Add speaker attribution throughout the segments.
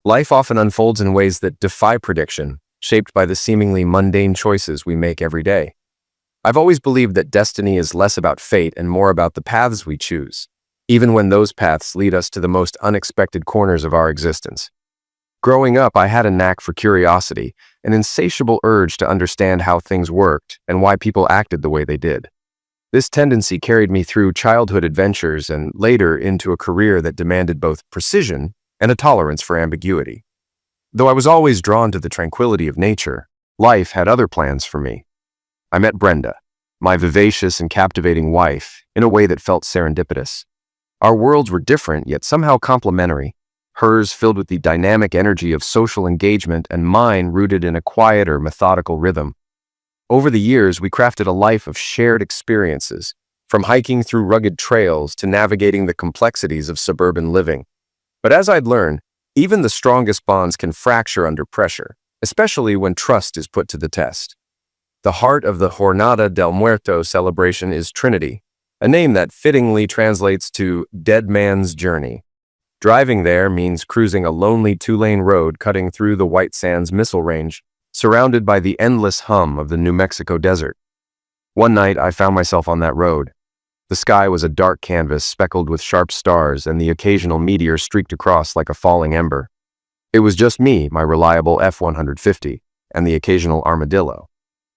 Speaker 1: Life often unfolds in ways that defy prediction, shaped by the seemingly mundane choices we make every day. I've always believed that destiny is less about fate and more about the paths we choose, even when those paths lead us to the most unexpected corners of our existence. Growing up, I had a knack for curiosity, an insatiable urge to understand how things worked and why people acted the way they did. This tendency carried me through childhood adventures and later into a career that demanded both precision and a tolerance for ambiguity. Though I was always drawn to the tranquility of nature, life had other plans for me. I met Brenda, my vivacious and captivating wife, in a way that felt serendipitous. Our worlds were different, yet somehow complementary, hers filled with the dynamic energy of social engagement and mine rooted in a quieter, methodical rhythm. Over the years, we crafted a life of shared experiences, from hiking through rugged trails to navigating the complexities of suburban living. But as I'd learned, even the strongest bonds can fracture under pressure, especially when trust is put to the test. The heart of the Jornada del Muerto celebration is Trinity, a name that fittingly translates to Dead Man's Journey. Driving there means cruising a lonely two-lane road cutting through the White Sands Missile Range, surrounded by the endless hum of the New Mexico desert. One night, I found myself on that road. The sky was a dark canvas speckled with sharp stars, and the occasional meteor streaked across like a falling ember. It was just me, my reliable F-150, and the occasional armadillo.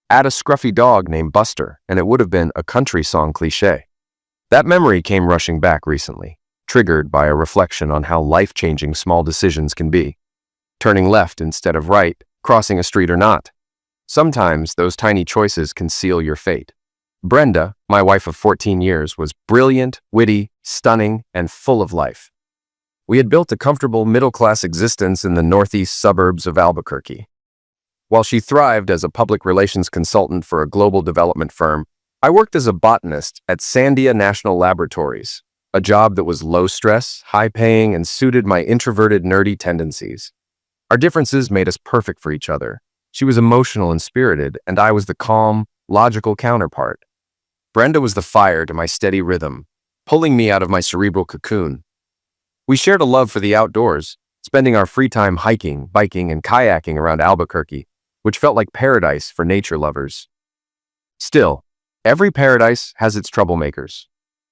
Speaker 1: Add a scruffy dog named Buster, and it would have been a country song cliché. That memory came rushing back recently, triggered by a reflection on how life-changing small decisions can be. Turning left instead of right, crossing a street or not. Sometimes those tiny choices can seal your fate. Brenda, my wife of 14 years, was brilliant, witty, stunning, and full of life. We had built a comfortable middle-class existence in the northeast suburbs of Albuquerque. While she thrived as a public relations consultant for a global development firm, I worked as a botanist at Sandia National Laboratories, a job that was low-stress, high-paying, and suited my introverted, nerdy tendencies. Our differences made us perfect for each other. She was emotional and spirited, and I was the calm, logical counterpart. Brenda was the fire to my steady rhythm, pulling me out of my cerebral cocoon. We shared a love for the outdoors, spending our free time hiking, biking, and kayaking around Albuquerque, which felt like paradise for nature lovers. Still, every paradise has its troublemakers.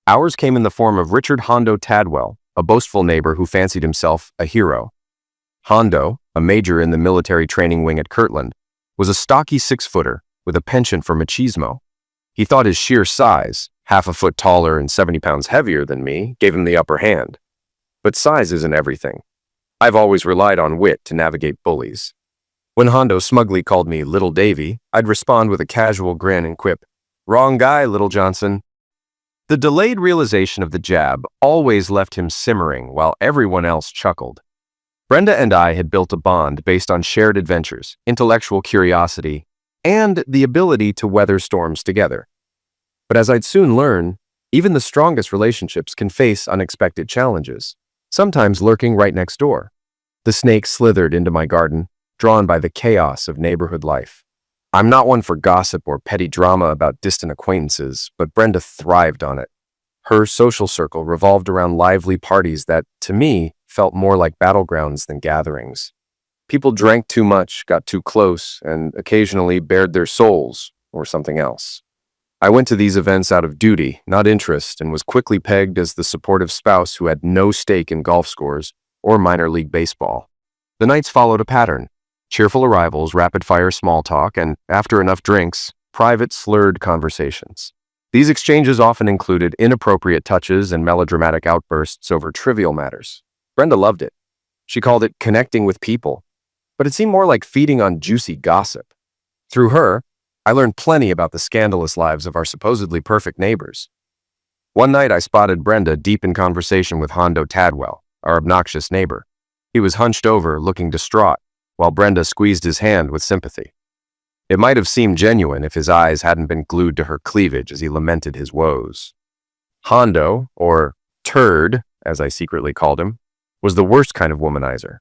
Speaker 1: Ours came in the form of Richard Hondo Tadwell, a boastful neighbor who fancied himself a hero. Hondo, a major in the military training wing at Kirtland, was a stocky 6-footer with a penchant for machismo. He thought his sheer size, half a foot taller and 70 pounds heavier than me, gave him the upper hand. But size isn't everything. I've always relied on wit to navigate bullies. When Hondo smugly called me Little Davy, I'd respond with a casual grin and quip, "Wrong guy, Little Johnson." The delayed realization of the jab always left him simmering while everyone else chuckled. Brenda and I had built a bond based on shared adventures, intellectual curiosity, and the ability to weather storms together. But as I'd soon learn, even the strongest relationships can face unexpected challenges, sometimes lurking right next door. The snake slithered into my garden, drawn by the chaos of neighborhood life. I'm not one for gossip or petty drama about distant acquaintances, but Brenda thrived on it. Her social circle revolved around lively parties that, to me, felt more like battlegrounds than gatherings. People drank too much, got too close, and occasionally bared their souls, or something else. I went to these events out of duty, not interest, and was quickly pegged as the supportive spouse who had no stake in golf scores or minor league baseball. The nights followed a pattern: cheerful arrivals, rapid-fire small talk, and, after enough drinks, private, slurred conversations. These exchanges often included inappropriate touches and melodramatic outbursts over trivial matters. Brenda loved it. She called it connecting with people, but it seemed more like feeding on juicy gossip. Through her, I learned plenty about the scandalous lives of our supposedly perfect neighbors. One night I spotted Brenda deep in conversation with Hondo Tadwell, our obnoxious neighbor. He was hunched over, looking distraught, while Brenda squeezed his hand with sympathy. It might have seemed genuine if his eyes hadn't been glued to her cleavage as he lamented his woes. Hondo, or Turd, as I secretly called him, was the worst kind of womanizer.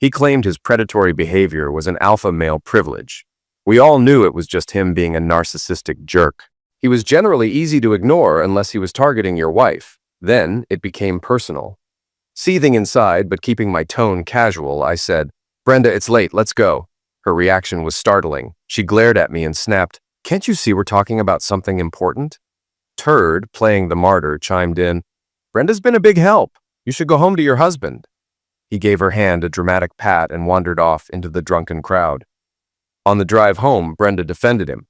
Speaker 1: He claimed his predatory behavior was an alpha male privilege. We all knew it was just him being a narcissistic jerk. He was generally easy to ignore unless he was targeting your wife. Then it became personal. Seething inside, but keeping my tone casual, I said, "Brenda, it's late, let's go." Her reaction was startling. She glared at me and snapped, "Can't you see we're talking about something important?" Turd, playing the martyr, chimed in, "Brenda's been a big help. You should go home to your husband." He gave her hand a dramatic pat and wandered off into the drunken crowd. On the drive home, Brenda defended him.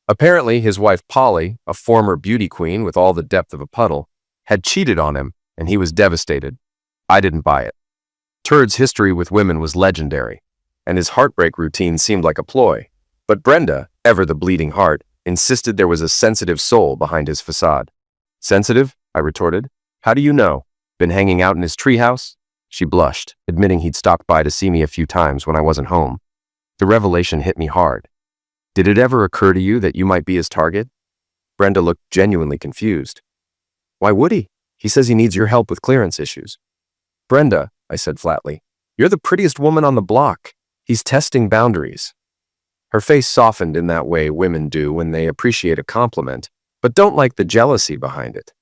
Speaker 1: Apparently, his wife Polly, a former beauty queen with all the depth of a puddle, had cheated on him, and he was devastated. I didn't buy it. Turd's history with women was legendary, and his heartbreak routine seemed like a ploy. But Brenda, ever the bleeding heart, insisted there was a sensitive soul behind his facade. "Sensitive?" I retorted. "How do you know? Been hanging out in his treehouse?" She blushed, admitting he'd stopped by to see me a few times when I wasn't home. The revelation hit me hard. "Did it ever occur to you that you might be his target?" Brenda looked genuinely confused. "Why would he? He says he needs your help with clearance issues." "Brenda," I said flatly, "you're the prettiest woman on the block. He's testing boundaries." Her face softened in that way women do when they appreciate a compliment, but don't like the jealousy behind it.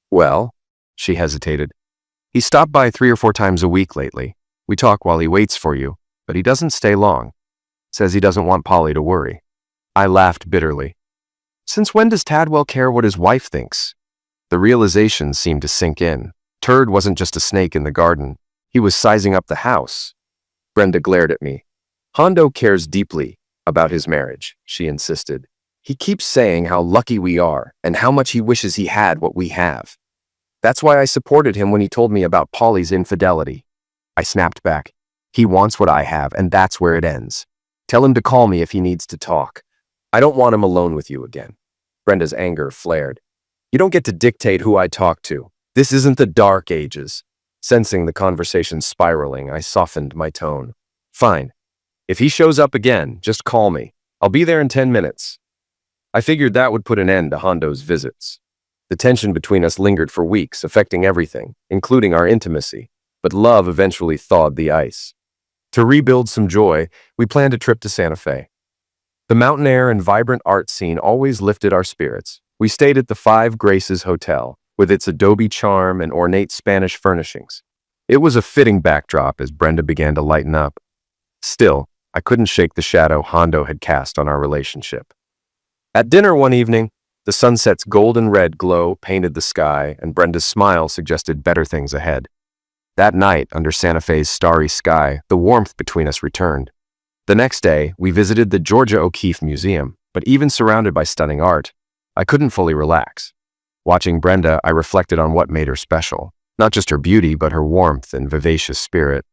Speaker 1: "Well," she hesitated, "he stopped by 3 or 4 times a week lately. We talk while he waits for you, but he doesn't stay long. Says he doesn't want Polly to worry." I laughed bitterly. Since when does Tadwell care what his wife thinks? The realization seemed to sink in. Turd wasn't just a snake in the garden. He was sizing up the house. Brenda glared at me. "Hondo cares deeply about his marriage," she insisted. "He keeps saying how lucky we are and how much he wishes he had what we have. That's why I supported him when he told me about Polly's infidelity." I snapped back. "He wants what I have, and that's where it ends. Tell him to call me if he needs to talk. I don't want him alone with you again." Brenda's anger flared. "You don't get to dictate who I talk to. This isn't the dark ages." Sensing the conversation spiraling, I softened my tone. "Fine. If he shows up again, just call me. I'll be there in 10 minutes. I figured that would put an end to Hondo's visits. The tension between us lingered for weeks, affecting everything, including our intimacy, but love eventually thawed the ice. To rebuild some joy, we planned a trip to Santa Fe. The mountain air and vibrant art scene always lifted our spirits. We stayed at the Five Graces Hotel, with its adobe charm and ornate Spanish furnishings. It was a fitting backdrop as Brenda began to lighten up. Still, I couldn't shake the shadow Hondo had cast on our relationship. At dinner one evening, the sunset's golden red glow painted the sky, and Brenda's smile suggested better things ahead. That night, under Santa Fe's starry sky, the warmth between us returned. The next day, we visited the Georgia O'Keeffe Museum, but even surrounded by stunning art, I couldn't fully relax. Watching Brenda, I reflected on what made her special, not just her beauty, but her warmth and vivacious spirit.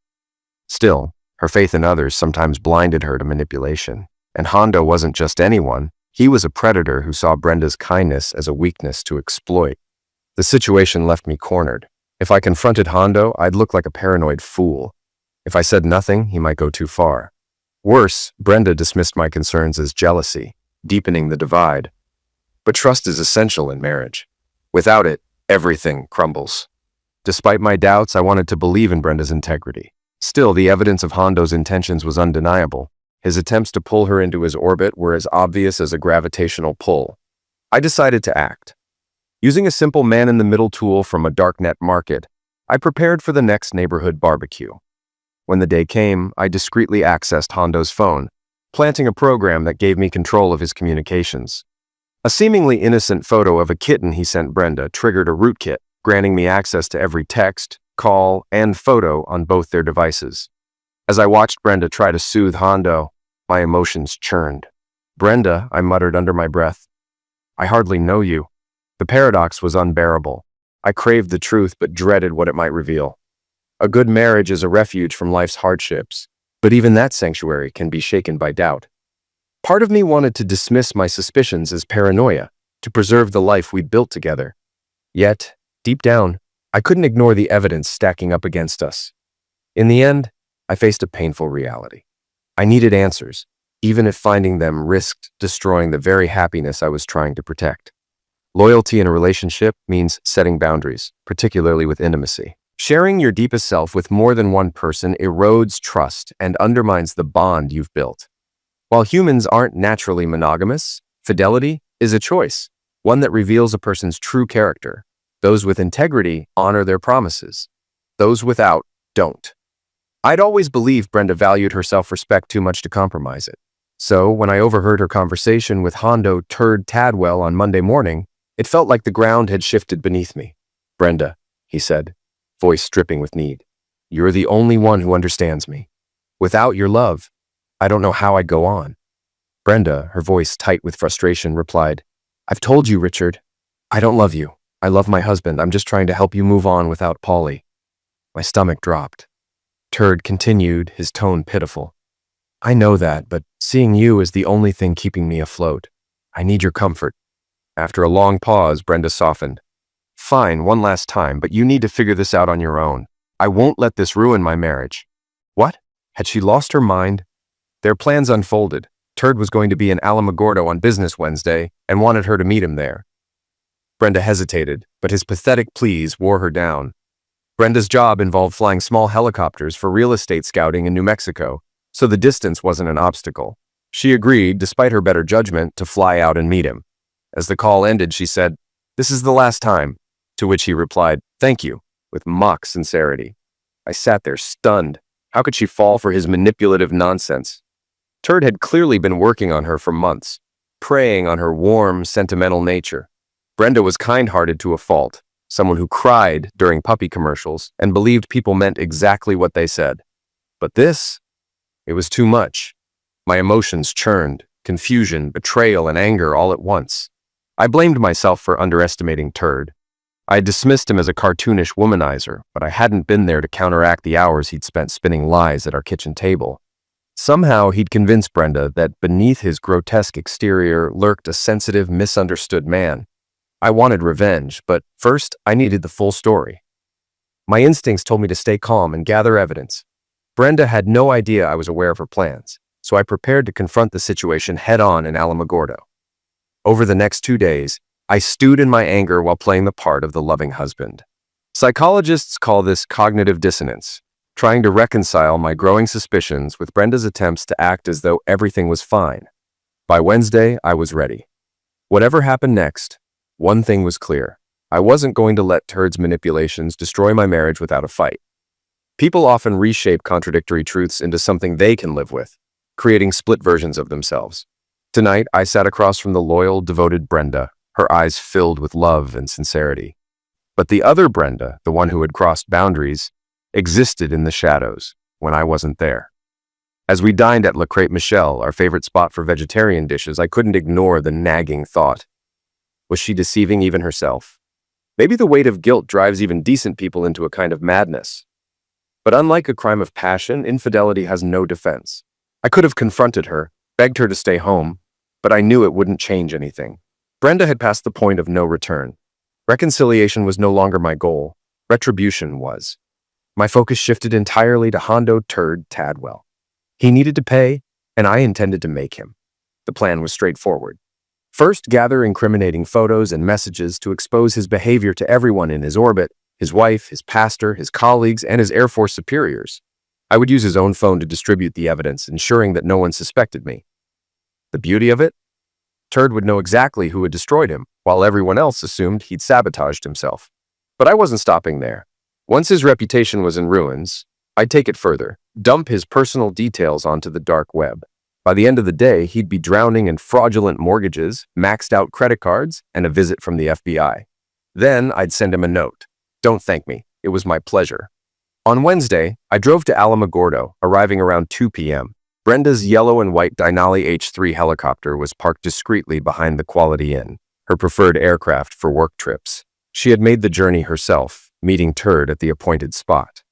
Speaker 1: Still, her faith in others sometimes blinded her to manipulation. And Hondo wasn't just anyone. He was a predator who saw Brenda's kindness as a weakness to exploit. The situation left me cornered. If I confronted Hondo, I'd look like a paranoid fool. If I said nothing, he might go too far. Worse, Brenda dismissed my concerns as jealousy, deepening the divide. But trust is essential in marriage. Without it, everything crumbles. Despite my doubts, I wanted to believe in Brenda's integrity. Still, the evidence of Hondo's intentions was undeniable. His attempts to pull her into his orbit were as obvious as a gravitational pull. I decided to act. Using a simple man-in-the-middle tool from a darknet market, I prepared for the next neighborhood barbecue. When the day came, I discreetly accessed Hondo's phone, planting a program that gave me control of his communications. A seemingly innocent photo of a kitten he sent Brenda triggered a rootkit, granting me access to every text, call, and photo on both their devices. As I watched Brenda try to soothe Hondo, my emotions churned. "Brenda," I muttered under my breath, "I hardly know you." The paradox was unbearable. I craved the truth but dreaded what it might reveal. A good marriage is a refuge from life's hardships, but even that sanctuary can be shaken by doubt. Part of me wanted to dismiss my suspicions as paranoia, to preserve the life we'd built together. Yet, deep down, I couldn't ignore the evidence stacking up against us. In the end, I faced a painful reality. I needed answers, even if finding them risked destroying the very happiness I was trying to protect. Loyalty in a relationship means setting boundaries, particularly with intimacy. Sharing your deepest self with more than one person erodes trust and undermines the bond you've built. While humans aren't naturally monogamous, fidelity is a choice, one that reveals a person's true character. Those with integrity honor their promises. Those without, don't. I'd always believed Brenda valued her self-respect too much to compromise it. So, when I overheard her conversation with Hondo Turd Tadwell on Monday morning, it felt like the ground had shifted beneath me. "Brenda," he said, voice dripping with need, "you're the only one who understands me. Without your love, I don't know how I'd go on." Brenda, her voice tight with frustration, replied, "I've told you, Richard. I don't love you. I love my husband. I'm just trying to help you move on without Polly." My stomach dropped. Turd continued, his tone pitiful. "I know that, but seeing you is the only thing keeping me afloat. I need your comfort." After a long pause, Brenda softened. "Fine, one last time, but you need to figure this out on your own. I won't let this ruin my marriage." What? Had she lost her mind? Their plans unfolded. Turd was going to be in Alamogordo on business Wednesday and wanted her to meet him there. Brenda hesitated, but his pathetic pleas wore her down. Brenda's job involved flying small helicopters for real estate scouting in New Mexico, so the distance wasn't an obstacle. She agreed, despite her better judgment, to fly out and meet him. As the call ended, she said, "This is the last time," to which he replied, "Thank you," with mock sincerity. I sat there stunned. How could she fall for his manipulative nonsense? Turd had clearly been working on her for months, preying on her warm, sentimental nature. Brenda was kind-hearted to a fault, someone who cried during puppy commercials and believed people meant exactly what they said. But this? It was too much. My emotions churned, confusion, betrayal, and anger all at once. I blamed myself for underestimating Turd. I had dismissed him as a cartoonish womanizer, but I hadn't been there to counteract the hours he'd spent spinning lies at our kitchen table. Somehow he'd convinced Brenda that beneath his grotesque exterior lurked a sensitive, misunderstood man. I wanted revenge, but first I needed the full story. My instincts told me to stay calm and gather evidence. Brenda had no idea I was aware of her plans, so I prepared to confront the situation head-on in Alamogordo. Over the next 2 days, I stewed in my anger while playing the part of the loving husband. Psychologists call this cognitive dissonance, trying to reconcile my growing suspicions with Brenda's attempts to act as though everything was fine. By Wednesday, I was ready. Whatever happened next, one thing was clear. I wasn't going to let Turd's manipulations destroy my marriage without a fight. People often reshape contradictory truths into something they can live with, creating split versions of themselves. Tonight, I sat across from the loyal, devoted Brenda, her eyes filled with love and sincerity. But the other Brenda, the one who had crossed boundaries, existed in the shadows when I wasn't there. As we dined at La Crêpe Michel, our favorite spot for vegetarian dishes, I couldn't ignore the nagging thought. Was she deceiving even herself? Maybe the weight of guilt drives even decent people into a kind of madness. But unlike a crime of passion, infidelity has no defense. I could have confronted her, begged her to stay home, but I knew it wouldn't change anything. Brenda had passed the point of no return. Reconciliation was no longer my goal. Retribution was. My focus shifted entirely to Hondo Turd Tadwell. He needed to pay, and I intended to make him. The plan was straightforward. First, gather incriminating photos and messages to expose his behavior to everyone in his orbit, his wife, his pastor, his colleagues, and his Air Force superiors. I would use his own phone to distribute the evidence, ensuring that no one suspected me. The beauty of it? Turd would know exactly who had destroyed him, while everyone else assumed he'd sabotaged himself. But I wasn't stopping there. Once his reputation was in ruins, I'd take it further, dump his personal details onto the dark web. By the end of the day, he'd be drowning in fraudulent mortgages, maxed out credit cards, and a visit from the FBI. Then I'd send him a note. "Don't thank me. It was my pleasure." On Wednesday, I drove to Alamogordo, arriving around 2 p.m. Brenda's yellow and white Denali H-3 helicopter was parked discreetly behind the Quality Inn, her preferred aircraft for work trips. She had made the journey herself, meeting Turd at the appointed spot.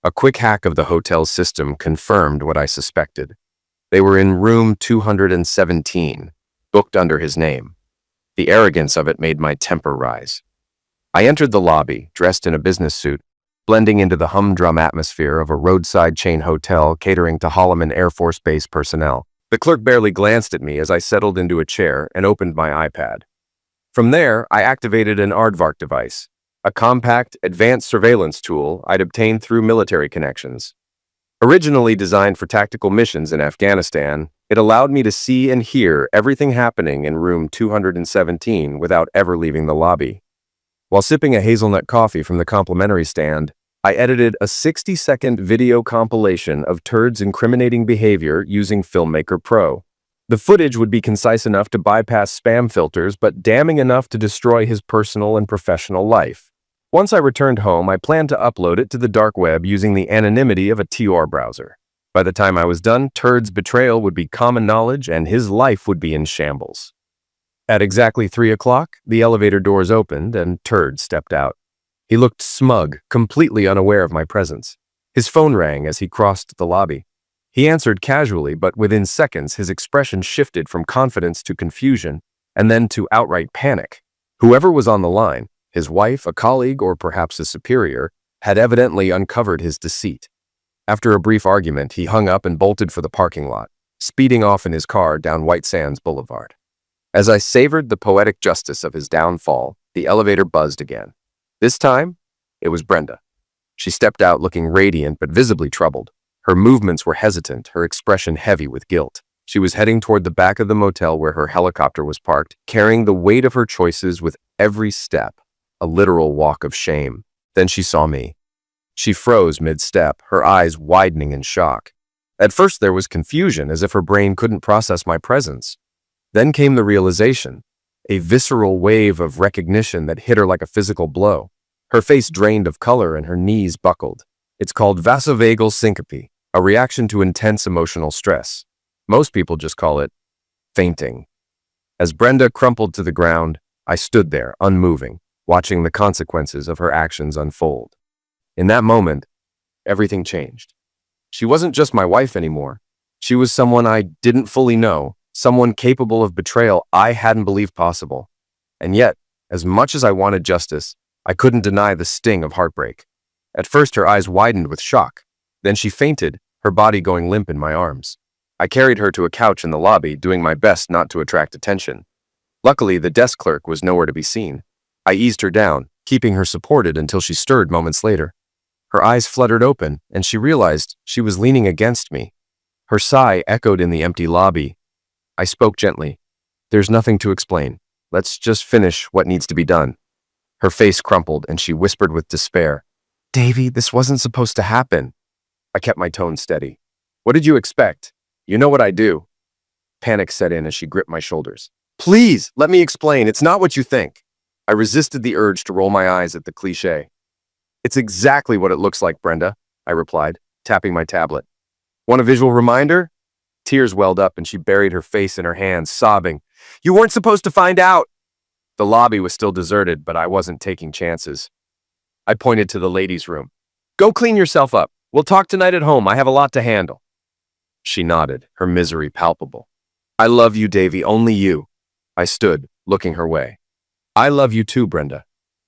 Speaker 1: A quick hack of the hotel's system confirmed what I suspected. They were in room 217, booked under his name. The arrogance of it made my temper rise. I entered the lobby, dressed in a business suit, blending into the humdrum atmosphere of a roadside chain hotel catering to Holloman Air Force Base personnel. The clerk barely glanced at me as I settled into a chair and opened my iPad. From there, I activated an aardvark device, a compact, advanced surveillance tool I'd obtained through military connections. Originally designed for tactical missions in Afghanistan, it allowed me to see and hear everything happening in room 217 without ever leaving the lobby. While sipping a hazelnut coffee from the complimentary stand, I edited a 60-second video compilation of Turd's incriminating behavior using Filmmaker Pro. The footage would be concise enough to bypass spam filters, but damning enough to destroy his personal and professional life. Once I returned home, I planned to upload it to the dark web using the anonymity of a Tor browser. By the time I was done, Turd's betrayal would be common knowledge and his life would be in shambles. At exactly 3 o'clock, the elevator doors opened and Turd stepped out. He looked smug, completely unaware of my presence. His phone rang as he crossed the lobby. He answered casually, but within seconds his expression shifted from confidence to confusion, and then to outright panic. Whoever was on the line, his wife, a colleague, or perhaps a superior, had evidently uncovered his deceit. After a brief argument, he hung up and bolted for the parking lot, speeding off in his car down White Sands Boulevard. As I savored the poetic justice of his downfall, the elevator buzzed again. This time, it was Brenda. She stepped out looking radiant but visibly troubled. Her movements were hesitant, her expression heavy with guilt. She was heading toward the back of the motel where her helicopter was parked, carrying the weight of her choices with every step, a literal walk of shame. Then she saw me. She froze mid-step, her eyes widening in shock. At first there was confusion, as if her brain couldn't process my presence. Then came the realization, a visceral wave of recognition that hit her like a physical blow. Her face drained of color and her knees buckled. It's called vasovagal syncope, a reaction to intense emotional stress. Most people just call it fainting. As Brenda crumpled to the ground, I stood there, unmoving, watching the consequences of her actions unfold. In that moment, everything changed. She wasn't just my wife anymore. She was someone I didn't fully know, someone capable of betrayal I hadn't believed possible. And yet, as much as I wanted justice, I couldn't deny the sting of heartbreak. At first, her eyes widened with shock. Then she fainted, her body going limp in my arms. I carried her to a couch in the lobby, doing my best not to attract attention. Luckily, the desk clerk was nowhere to be seen. I eased her down, keeping her supported until she stirred moments later. Her eyes fluttered open, and she realized she was leaning against me. Her sigh echoed in the empty lobby. I spoke gently. "There's nothing to explain. Let's just finish what needs to be done." Her face crumpled, and she whispered with despair, "Davy, this wasn't supposed to happen." I kept my tone steady. "What did you expect? You know what I do." Panic set in as she gripped my shoulders. "Please, let me explain. It's not what you think." I resisted the urge to roll my eyes at the cliché. "It's exactly what it looks like, Brenda," I replied, tapping my tablet. "Want a visual reminder?" Tears welled up and she buried her face in her hands, sobbing, "You weren't supposed to find out." The lobby was still deserted, but I wasn't taking chances. I pointed to the ladies' room. "Go clean yourself up. We'll talk tonight at home. I have a lot to handle." She nodded, her misery palpable. "I love you, Davy, only you." I stood, looking her way. "I love you too, Brenda.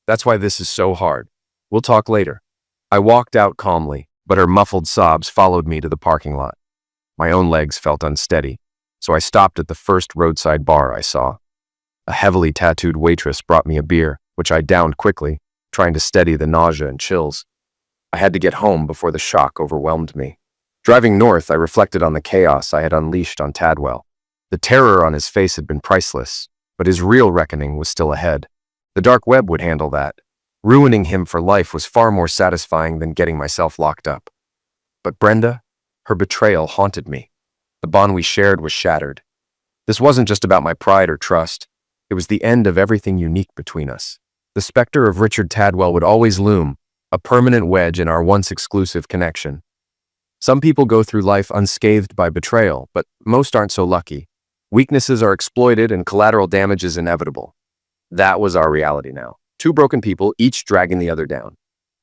Speaker 1: That's why this is so hard. We'll talk later." I walked out calmly, but her muffled sobs followed me to the parking lot. My own legs felt unsteady, so I stopped at the first roadside bar I saw. A heavily tattooed waitress brought me a beer, which I downed quickly, trying to steady the nausea and chills. I had to get home before the shock overwhelmed me. Driving north, I reflected on the chaos I had unleashed on Tadwell. The terror on his face had been priceless, but his real reckoning was still ahead. The dark web would handle that. Ruining him for life was far more satisfying than getting myself locked up. But Brenda, her betrayal haunted me. The bond we shared was shattered. This wasn't just about my pride or trust. It was the end of everything unique between us. The specter of Richard Tadwell would always loom, a permanent wedge in our once exclusive connection. Some people go through life unscathed by betrayal, but most aren't so lucky. Weaknesses are exploited and collateral damage is inevitable. That was our reality now. Two broken people, each dragging the other down.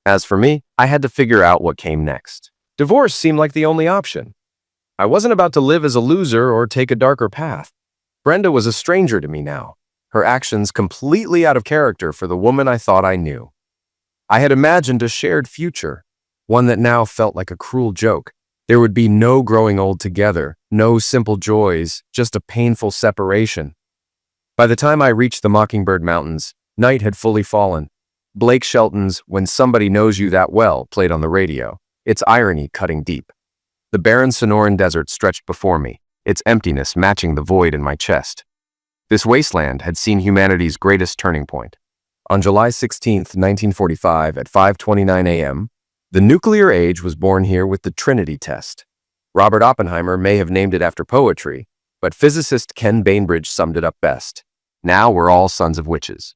Speaker 1: As for me, I had to figure out what came next. Divorce seemed like the only option. I wasn't about to live as a loser or take a darker path. Brenda was a stranger to me now, her actions completely out of character for the woman I thought I knew. I had imagined a shared future, one that now felt like a cruel joke. There would be no growing old together, no simple joys, just a painful separation. By the time I reached the Mockingbird Mountains, night had fully fallen. Blake Shelton's "When Somebody Knows You That Well" played on the radio, its irony cutting deep. The barren Sonoran desert stretched before me, its emptiness matching the void in my chest. This wasteland had seen humanity's greatest turning point. On July 16, 1945, at 5:29 a.m., The nuclear age was born here with the Trinity test. Robert Oppenheimer may have named it after poetry, but physicist Ken Bainbridge summed it up best. Now we're all sons of witches.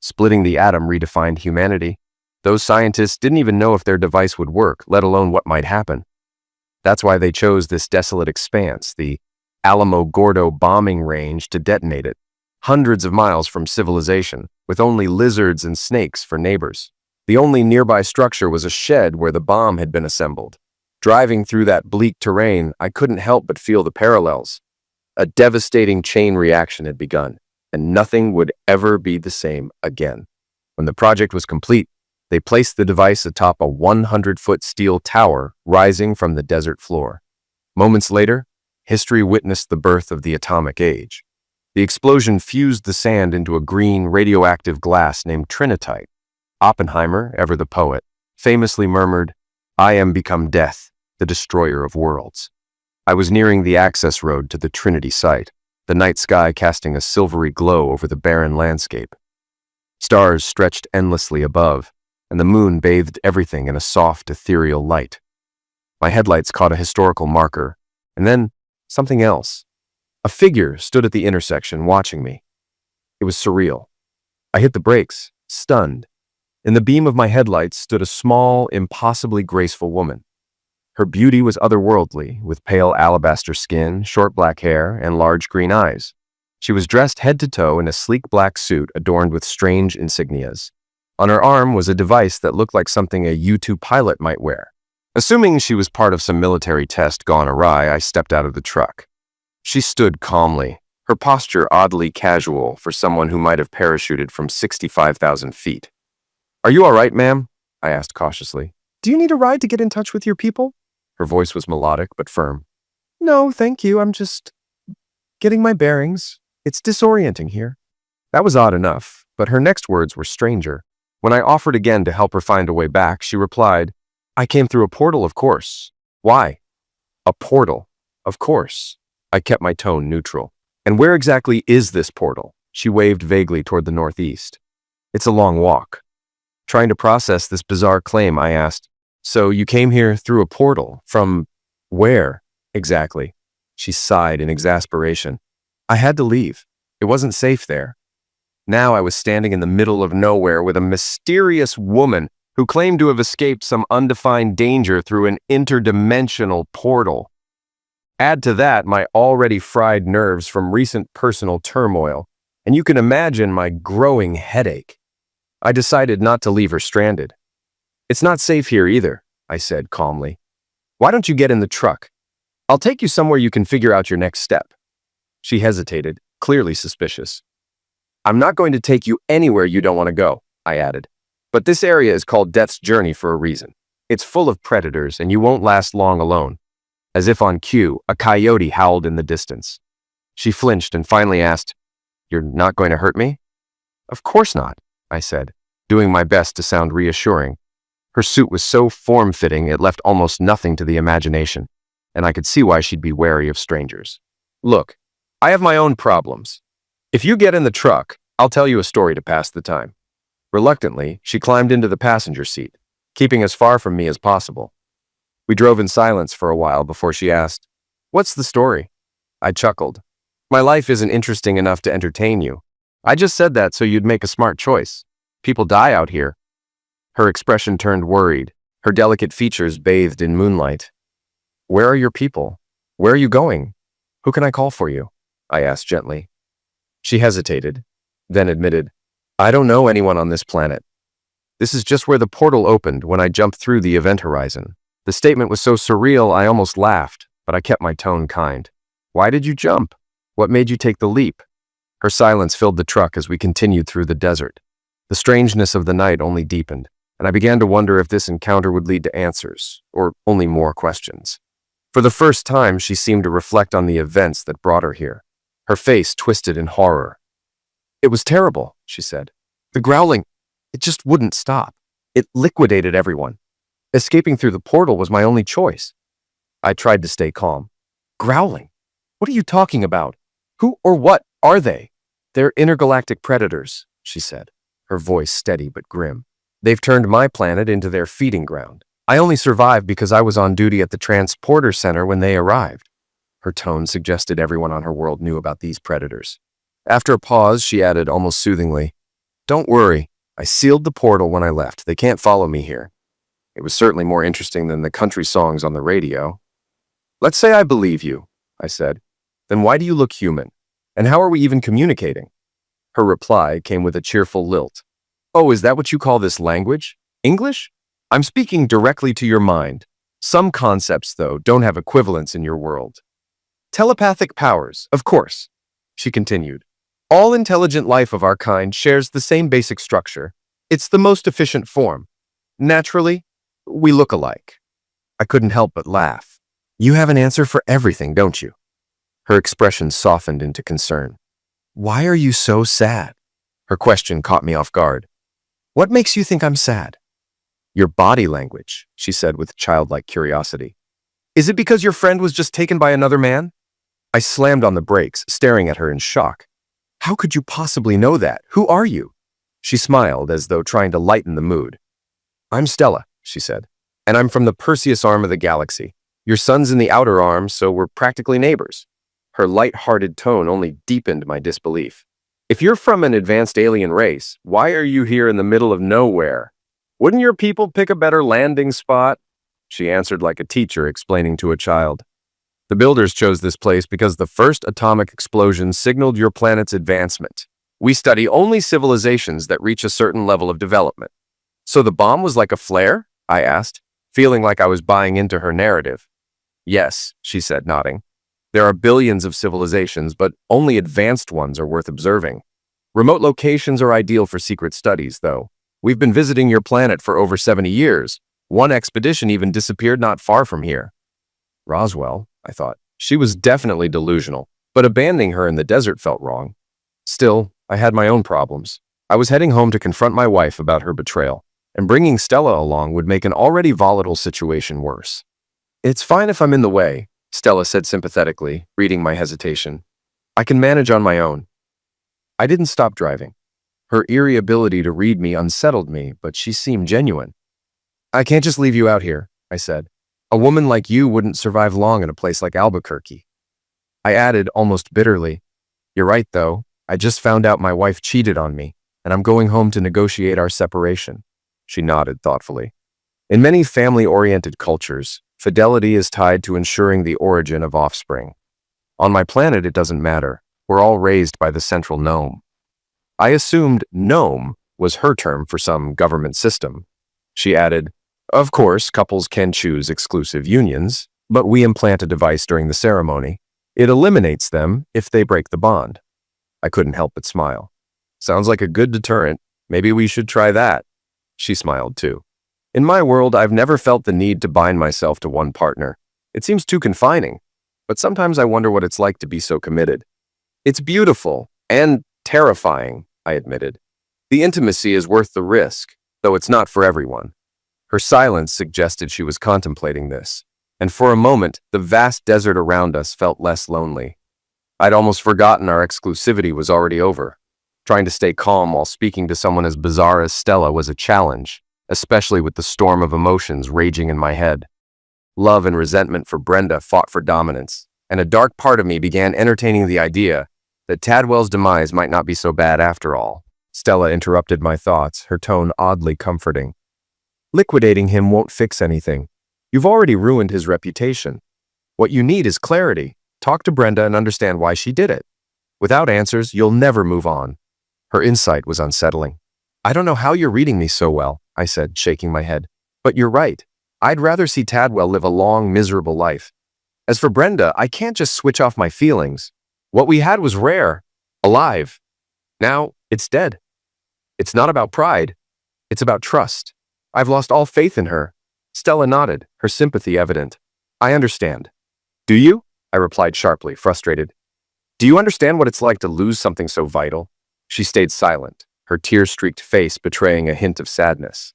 Speaker 1: Splitting the atom redefined humanity. Those scientists didn't even know if their device would work, let alone what might happen. That's why they chose this desolate expanse, the Alamogordo bombing range, to detonate it, hundreds of miles from civilization, with only lizards and snakes for neighbors. The only nearby structure was a shed where the bomb had been assembled. Driving through that bleak terrain, I couldn't help but feel the parallels. A devastating chain reaction had begun, and nothing would ever be the same again. When the project was complete, they placed the device atop a 100-foot steel tower rising from the desert floor. Moments later, history witnessed the birth of the atomic age. The explosion fused the sand into a green, radioactive glass named trinitite. Oppenheimer, ever the poet, famously murmured, "I am become death, the destroyer of worlds." I was nearing the access road to the Trinity site, the night sky casting a silvery glow over the barren landscape. Stars stretched endlessly above, and the moon bathed everything in a soft, ethereal light. My headlights caught a historical marker, and then something else. A figure stood at the intersection watching me. It was surreal. I hit the brakes, stunned. In the beam of my headlights stood a small, impossibly graceful woman. Her beauty was otherworldly, with pale alabaster skin, short black hair, and large green eyes. She was dressed head to toe in a sleek black suit adorned with strange insignias. On her arm was a device that looked like something a U-2 pilot might wear. Assuming she was part of some military test gone awry, I stepped out of the truck. She stood calmly, her posture oddly casual for someone who might have parachuted from 65,000 feet. "Are you all right, ma'am?" I asked cautiously. "Do you need a ride to get in touch with your people?" Her voice was melodic but firm. "No, thank you. I'm just getting my bearings. It's disorienting here." That was odd enough, but her next words were stranger. When I offered again to help her find a way back, she replied, "I came through a portal, of course." "Why?" "A portal, of course." I kept my tone neutral. "And where exactly is this portal?" She waved vaguely toward the northeast. "It's a long walk." Trying to process this bizarre claim, I asked, "So you came here through a portal? From where exactly?" She sighed in exasperation. "I had to leave. It wasn't safe there." Now I was standing in the middle of nowhere with a mysterious woman who claimed to have escaped some undefined danger through an interdimensional portal. Add to that my already fried nerves from recent personal turmoil, and you can imagine my growing headache. I decided not to leave her stranded. "It's not safe here either," I said calmly. "Why don't you get in the truck? I'll take you somewhere you can figure out your next step." She hesitated, clearly suspicious. "I'm not going to take you anywhere you don't want to go," I added. "But this area is called Death's Journey for a reason. It's full of predators, and you won't last long alone." As if on cue, a coyote howled in the distance. She flinched and finally asked, "You're not going to hurt me?" "Of course not," I said, doing my best to sound reassuring. Her suit was so form-fitting it left almost nothing to the imagination, and I could see why she'd be wary of strangers. "Look, I have my own problems. If you get in the truck, I'll tell you a story to pass the time." Reluctantly, she climbed into the passenger seat, keeping as far from me as possible. We drove in silence for a while before she asked, "What's the story?" I chuckled. "My life isn't interesting enough to entertain you. I just said that so you'd make a smart choice. People die out here." Her expression turned worried, her delicate features bathed in moonlight. "Where are your people? Where are you going? Who can I call for you?" I asked gently. She hesitated, then admitted, "I don't know anyone on this planet. This is just where the portal opened when I jumped through the event horizon." The statement was so surreal I almost laughed, but I kept my tone kind. "Why did you jump? What made you take the leap?" Her silence filled the truck as we continued through the desert. The strangeness of the night only deepened, and I began to wonder if this encounter would lead to answers, or only more questions. For the first time, she seemed to reflect on the events that brought her here. Her face twisted in horror. "It was terrible," she said. "The growling, it just wouldn't stop. It liquidated everyone. Escaping through the portal was my only choice." I tried to stay calm. "Growling? What are you talking about? Who or what are they?" "They're intergalactic predators," she said, her voice steady but grim. "They've turned my planet into their feeding ground. I only survived because I was on duty at the transporter center when they arrived. Her tone suggested everyone on her world knew about these predators. After a pause, she added almost soothingly, "Don't worry. I sealed the portal when I left. They can't follow me here." It was certainly more interesting than the country songs on the radio. "Let's say I believe you," I said. "Then why do you look human? And how are we even communicating?" Her reply came with a cheerful lilt. "Oh, is that what you call this language? English? I'm speaking directly to your mind. Some concepts, though, don't have equivalents in your world." "Telepathic powers, of course," she continued. "All intelligent life of our kind shares the same basic structure. It's the most efficient form. Naturally, we look alike." I couldn't help but laugh. "You have an answer for everything, don't you?" Her expression softened into concern. "Why are you so sad?" Her question caught me off guard. "What makes you think I'm sad?" "Your body language," she said with childlike curiosity. "Is it because your friend was just taken by another man?" I slammed on the brakes, staring at her in shock. "How could you possibly know that? Who are you?" She smiled as though trying to lighten the mood. "I'm Stella," she said, "and I'm from the Perseus arm of the galaxy. Your son's in the outer arm, so we're practically neighbors." Her light-hearted tone only deepened my disbelief. "If you're from an advanced alien race, why are you here in the middle of nowhere? Wouldn't your people pick a better landing spot?" She answered like a teacher explaining to a child. "The builders chose this place because the first atomic explosion signaled your planet's advancement. We study only civilizations that reach a certain level of development." "So the bomb was like a flare?" I asked, feeling like I was buying into her narrative. "Yes," she said, nodding. "There are billions of civilizations, but only advanced ones are worth observing. Remote locations are ideal for secret studies, though. We've been visiting your planet for over 70 years. One expedition even disappeared not far from here." Roswell, I thought. She was definitely delusional, but abandoning her in the desert felt wrong. Still, I had my own problems. I was heading home to confront my wife about her betrayal, and bringing Stella along would make an already volatile situation worse. "It's fine if I'm in the way," Stella said sympathetically, reading my hesitation. "I can manage on my own." I didn't stop driving. Her eerie ability to read me unsettled me, but she seemed genuine. "I can't just leave you out here," I said. "A woman like you wouldn't survive long in a place like Albuquerque." I added, almost bitterly, "You're right, though. I just found out my wife cheated on me, and I'm going home to negotiate our separation." She nodded thoughtfully. In many family-oriented cultures, fidelity is tied to ensuring the origin of offspring. On my planet, it doesn't matter. We're all raised by the central gnome. I assumed gnome was her term for some government system. She added, "Of course, couples can choose exclusive unions, but we implant a device during the ceremony. It eliminates them if they break the bond." I couldn't help but smile. "Sounds like a good deterrent. Maybe we should try that." She smiled too. "In my world, I've never felt the need to bind myself to one partner. It seems too confining, but sometimes I wonder what it's like to be so committed." "It's beautiful and terrifying," I admitted. "The intimacy is worth the risk, though it's not for everyone." Her silence suggested she was contemplating this, and for a moment, the vast desert around us felt less lonely. I'd almost forgotten our exclusivity was already over. Trying to stay calm while speaking to someone as bizarre as Stella was a challenge, especially with the storm of emotions raging in my head. Love and resentment for Brenda fought for dominance, and a dark part of me began entertaining the idea that Tadwell's demise might not be so bad after all. Stella interrupted my thoughts, her tone oddly comforting. "Liquidating him won't fix anything. You've already ruined his reputation. What you need is clarity. Talk to Brenda and understand why she did it. Without answers, you'll never move on." Her insight was unsettling. "I don't know how you're reading me so well," I said, shaking my head. "But you're right. I'd rather see Tadwell live a long, miserable life. As for Brenda, I can't just switch off my feelings. What we had was rare, alive. Now, it's dead. It's not about pride. It's about trust. I've lost all faith in her." Stella nodded, her sympathy evident. "I understand." "Do you?" I replied sharply, frustrated. "Do you understand what it's like to lose something so vital?" She stayed silent, her tear-streaked face betraying a hint of sadness.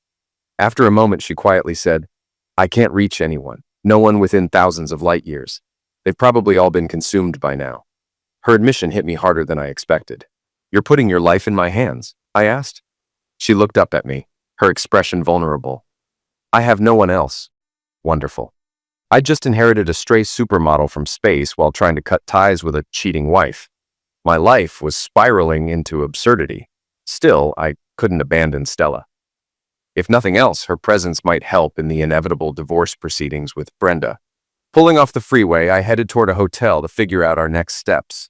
Speaker 1: After a moment, she quietly said, "I can't reach anyone, no one within thousands of light years. They've probably all been consumed by now." Her admission hit me harder than I expected. "You're putting your life in my hands?" I asked. She looked up at me, her expression vulnerable. I have no one else. Wonderful. I just inherited a stray supermodel from space while trying to cut ties with a cheating wife. My life was spiraling into absurdity. Still, I couldn't abandon Stella. If nothing else, her presence might help in the inevitable divorce proceedings with Brenda. Pulling off the freeway, I headed toward a hotel to figure out our next steps.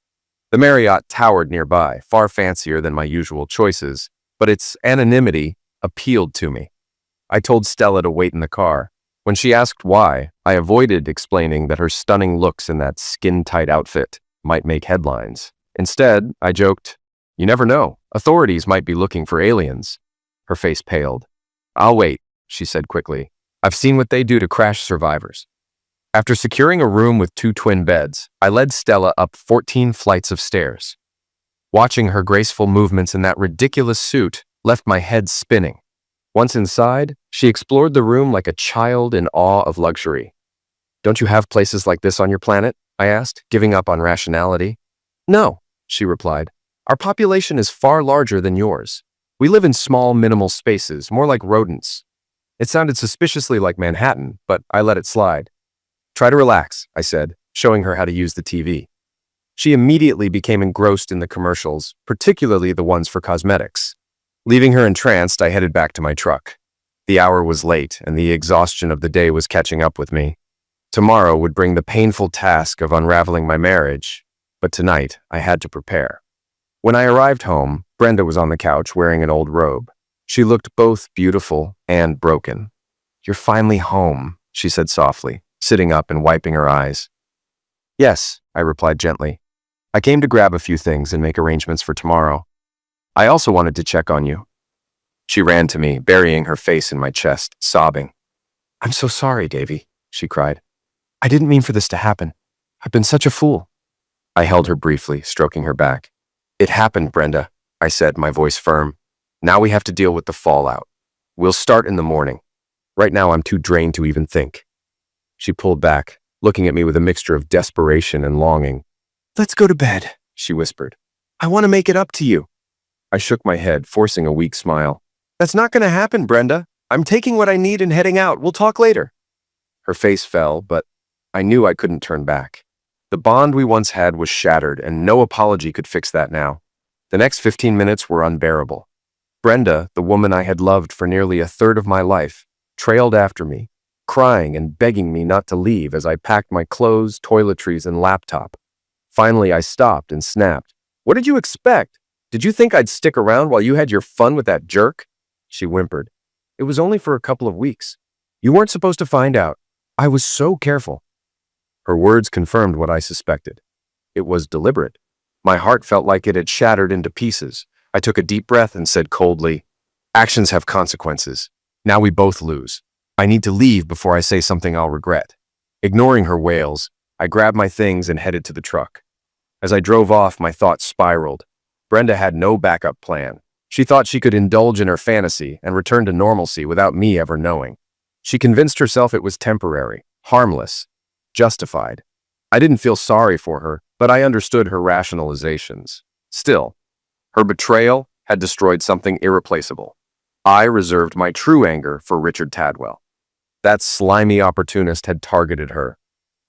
Speaker 1: The Marriott towered nearby, far fancier than my usual choices, but its anonymity appealed to me. I told Stella to wait in the car. When she asked why, I avoided explaining that her stunning looks in that skin-tight outfit might make headlines. Instead, I joked, "You never know. Authorities might be looking for aliens." Her face paled. "I'll wait," she said quickly. "I've seen what they do to crash survivors." After securing a room with 2 twin beds, I led Stella up 14 flights of stairs. Watching her graceful movements in that ridiculous suit left my head spinning. Once inside, she explored the room like a child in awe of luxury. "Don't you have places like this on your planet?" I asked, giving up on rationality. "No," she replied. "Our population is far larger than yours. We live in small, minimal spaces, more like rodents." It sounded suspiciously like Manhattan, but I let it slide. "Try to relax," I said, showing her how to use the TV. She immediately became engrossed in the commercials, particularly the ones for cosmetics. Leaving her entranced, I headed back to my truck. The hour was late, and the exhaustion of the day was catching up with me. Tomorrow would bring the painful task of unraveling my marriage, but tonight I had to prepare. When I arrived home, Brenda was on the couch wearing an old robe. She looked both beautiful and broken. "You're finally home," she said softly, sitting up and wiping her eyes. "Yes," I replied gently. "I came to grab a few things and make arrangements for tomorrow. I also wanted to check on you." She ran to me, burying her face in my chest, sobbing. "I'm so sorry, Davy," she cried. "I didn't mean for this to happen. I've been such a fool." I held her briefly, stroking her back. "It happened, Brenda," I said, my voice firm. "Now we have to deal with the fallout. We'll start in the morning. Right now I'm too drained to even think." She pulled back, looking at me with a mixture of desperation and longing. "Let's go to bed," she whispered. "I want to make it up to you." I shook my head, forcing a weak smile. "That's not going to happen, Brenda. I'm taking what I need and heading out. We'll talk later." Her face fell, but I knew I couldn't turn back. The bond we once had was shattered, and no apology could fix that now. The next 15 minutes were unbearable. Brenda, the woman I had loved for nearly a third of my life, trailed after me, crying and begging me not to leave as I packed my clothes, toiletries, and laptop. Finally, I stopped and snapped. "What did you expect? Did you think I'd stick around while you had your fun with that jerk?" She whimpered. "It was only for a couple of weeks. You weren't supposed to find out. I was so careful." Her words confirmed what I suspected. It was deliberate. My heart felt like it had shattered into pieces. I took a deep breath and said coldly, "Actions have consequences. Now we both lose. I need to leave before I say something I'll regret." Ignoring her wails, I grabbed my things and headed to the truck. As I drove off, my thoughts spiraled. Brenda had no backup plan. She thought she could indulge in her fantasy and return to normalcy without me ever knowing. She convinced herself it was temporary, harmless, justified. I didn't feel sorry for her, but I understood her rationalizations. Still, her betrayal had destroyed something irreplaceable. I reserved my true anger for Richard Tadwell. That slimy opportunist had targeted her,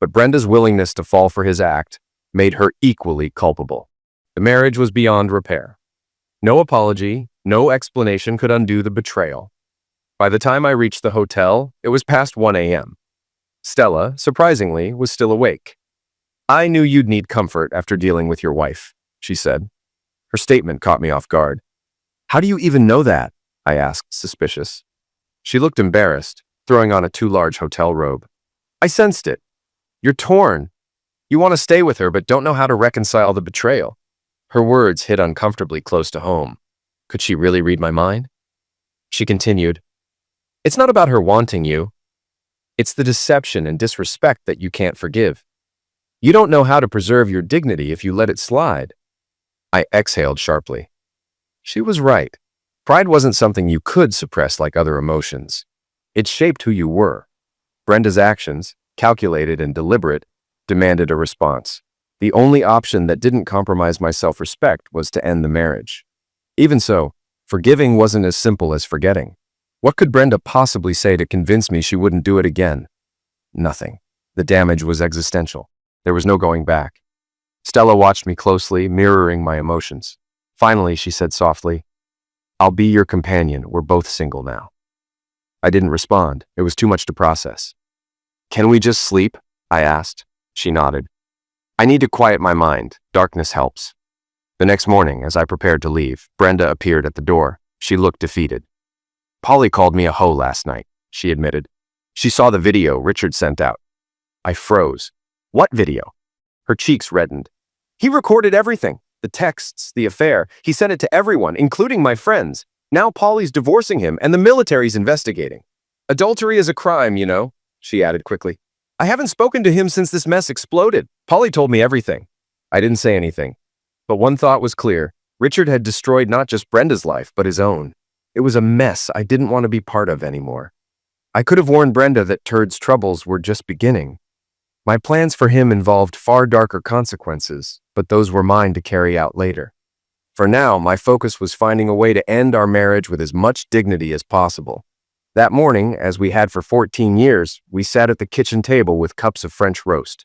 Speaker 1: but Brenda's willingness to fall for his act made her equally culpable. The marriage was beyond repair. No apology, no explanation could undo the betrayal. By the time I reached the hotel, it was past 1 a.m. Stella, surprisingly, was still awake. "I knew you'd need comfort after dealing with your wife," she said. Her statement caught me off guard. "How do you even know that?" I asked, suspicious. She looked embarrassed, throwing on a too large hotel robe. "I sensed it. You're torn. You want to stay with her, but don't know how to reconcile the betrayal." Her words hit uncomfortably close to home. Could she really read my mind? She continued, "It's not about her wanting you. It's the deception and disrespect that you can't forgive. You don't know how to preserve your dignity if you let it slide." I exhaled sharply. She was right. Pride wasn't something you could suppress like other emotions. It shaped who you were. Brenda's actions, calculated and deliberate, demanded a response. The only option that didn't compromise my self-respect was to end the marriage. Even so, forgiving wasn't as simple as forgetting. What could Brenda possibly say to convince me she wouldn't do it again? Nothing. The damage was existential. There was no going back. Stella watched me closely, mirroring my emotions. Finally, she said softly, "I'll be your companion. We're both single now." I didn't respond. It was too much to process. "Can we just sleep?" I asked. She nodded. "I need to quiet my mind. Darkness helps." The next morning, as I prepared to leave, Brenda appeared at the door. She looked defeated. "Polly called me a hoe last night," she admitted. "She saw the video Richard sent out." I froze. "What video?" Her cheeks reddened. "He recorded everything. The texts, the affair. He sent it to everyone, including my friends. Now Polly's divorcing him and the military's investigating. Adultery is a crime, you know," she added quickly. "I haven't spoken to him since this mess exploded. Polly told me everything." I didn't say anything. But one thought was clear. Richard had destroyed not just Brenda's life, but his own. It was a mess I didn't want to be part of anymore. I could have warned Brenda that Turd's troubles were just beginning. My plans for him involved far darker consequences, but those were mine to carry out later. For now, my focus was finding a way to end our marriage with as much dignity as possible. That morning, as we had for 14 years, we sat at the kitchen table with cups of French roast.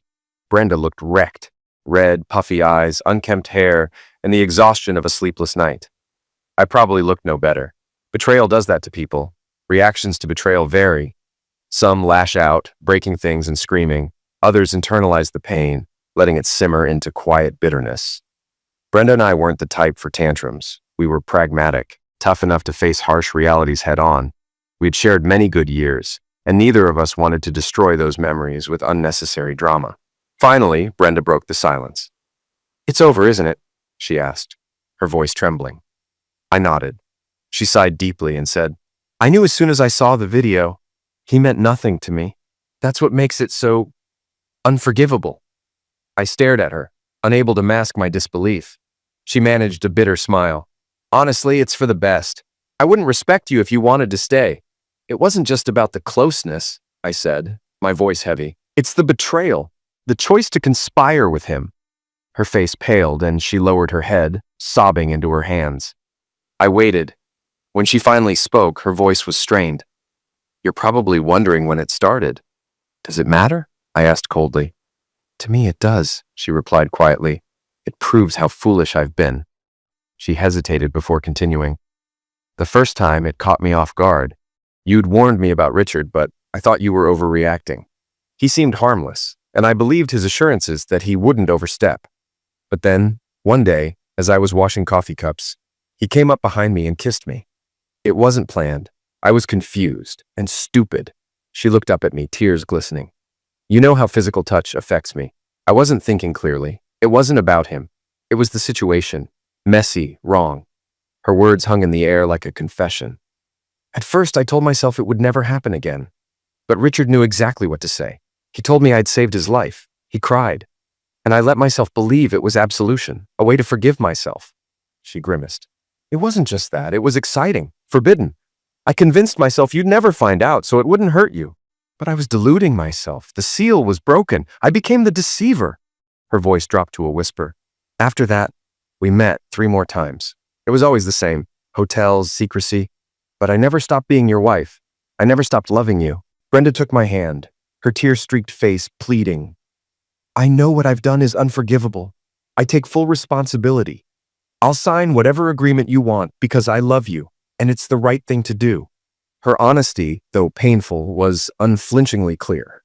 Speaker 1: Brenda looked wrecked. Red, puffy eyes, unkempt hair, and the exhaustion of a sleepless night. I probably looked no better. Betrayal does that to people. Reactions to betrayal vary. Some lash out, breaking things and screaming. Others internalize the pain, letting it simmer into quiet bitterness. Brenda and I weren't the type for tantrums. We were pragmatic, tough enough to face harsh realities head on. We had shared many good years, and neither of us wanted to destroy those memories with unnecessary drama. Finally, Brenda broke the silence. "It's over, isn't it?" she asked, her voice trembling. I nodded. She sighed deeply and said, "I knew as soon as I saw the video. He meant nothing to me. That's what makes it so unforgivable." I stared at her, unable to mask my disbelief. She managed a bitter smile. "Honestly, it's for the best. I wouldn't respect you if you wanted to stay." "It wasn't just about the closeness," I said, my voice heavy. "It's the betrayal. The choice to conspire with him." Her face paled and she lowered her head, sobbing into her hands. I waited. When she finally spoke, her voice was strained. "You're probably wondering when it started. Does it matter?" I asked coldly. "To me it does," she replied quietly. "It proves how foolish I've been." She hesitated before continuing. "The first time it caught me off guard. You'd warned me about Richard, but I thought you were overreacting. He seemed harmless, and I believed his assurances that he wouldn't overstep. But then, one day, as I was washing coffee cups, he came up behind me and kissed me. It wasn't planned. I was confused and stupid." She looked up at me, tears glistening. "You know how physical touch affects me. I wasn't thinking clearly. It wasn't about him. It was the situation. Messy, wrong." Her words hung in the air like a confession. At first, I told myself it would never happen again. But Richard knew exactly what to say. He told me I'd saved his life. He cried. And I let myself believe it was absolution, a way to forgive myself. She grimaced. "It wasn't just that. It was exciting, forbidden. I convinced myself you'd never find out, so it wouldn't hurt you. But I was deluding myself. The seal was broken. I became the deceiver." Her voice dropped to a whisper. "After that, we met 3 more times. It was always the same. Hotels, secrecy. But I never stopped being your wife. I never stopped loving you." Brenda took my hand, her tear-streaked face pleading. "I know what I've done is unforgivable. I take full responsibility. I'll sign whatever agreement you want because I love you, and it's the right thing to do." Her honesty, though painful, was unflinchingly clear.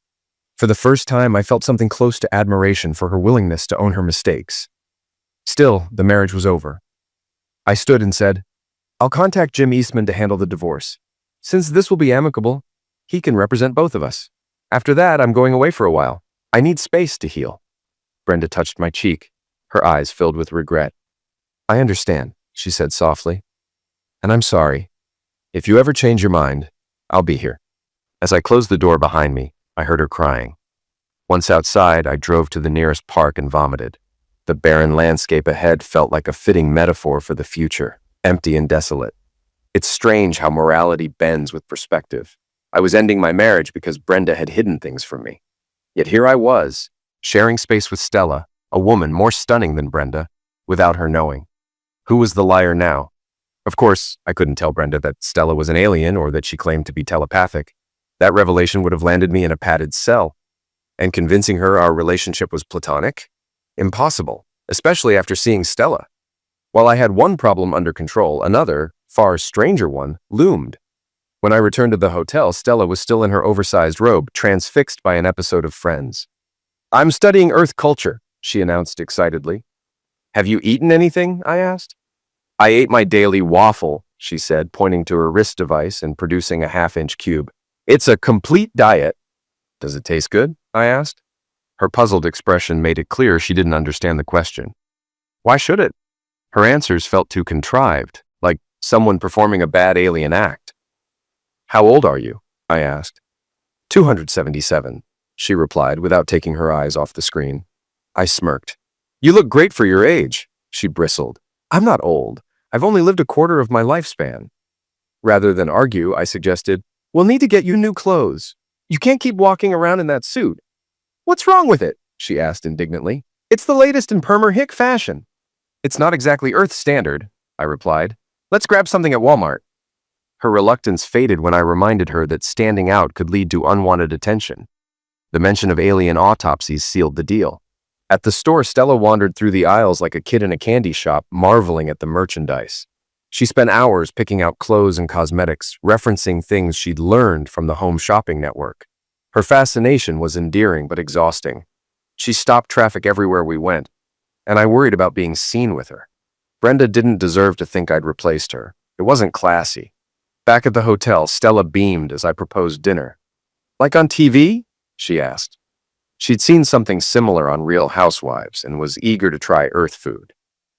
Speaker 1: For the first time, I felt something close to admiration for her willingness to own her mistakes. Still, the marriage was over. I stood and said, "I'll contact Jim Eastman to handle the divorce. Since this will be amicable, he can represent both of us. After that, I'm going away for a while. I need space to heal." Brenda touched my cheek, her eyes filled with regret. "I understand," she said softly. "And I'm sorry. If you ever change your mind, I'll be here." As I closed the door behind me, I heard her crying. Once outside, I drove to the nearest park and vomited. The barren landscape ahead felt like a fitting metaphor for the future, empty and desolate. It's strange how morality bends with perspective. I was ending my marriage because Brenda had hidden things from me. Yet here I was, sharing space with Stella, a woman more stunning than Brenda, without her knowing. Who was the liar now? Of course, I couldn't tell Brenda that Stella was an alien or that she claimed to be telepathic. That revelation would have landed me in a padded cell. And convincing her our relationship was platonic? Impossible, especially after seeing Stella. While I had one problem under control, another, far stranger one, loomed. When I returned to the hotel, Stella was still in her oversized robe, transfixed by an episode of Friends. "I'm studying Earth culture," she announced excitedly. "Have you eaten anything?" I asked. "I ate my daily waffle," she said, pointing to her wrist device and producing a half-inch cube. "It's a complete diet." "Does it taste good?" I asked. Her puzzled expression made it clear she didn't understand the question. Why should it? Her answers felt too contrived, like someone performing a bad alien act. "How old are you?" I asked. 277, she replied without taking her eyes off the screen. I smirked. "You look great for your age," she bristled. "I'm not old. I've only lived a quarter of my lifespan." Rather than argue, I suggested, "We'll need to get you new clothes. You can't keep walking around in that suit." "What's wrong with it?" she asked indignantly. "It's the latest in Permer Hick fashion." "It's not exactly Earth standard," I replied. "Let's grab something at Walmart." Her reluctance faded when I reminded her that standing out could lead to unwanted attention. The mention of alien autopsies sealed the deal. At the store, Stella wandered through the aisles like a kid in a candy shop, marveling at the merchandise. She spent hours picking out clothes and cosmetics, referencing things she'd learned from the Home Shopping Network. Her fascination was endearing but exhausting. She stopped traffic everywhere we went, and I worried about being seen with her. Brenda didn't deserve to think I'd replaced her. It wasn't classy. Back at the hotel, Stella beamed as I proposed dinner. "Like on TV?" she asked. She'd seen something similar on Real Housewives and was eager to try Earth food.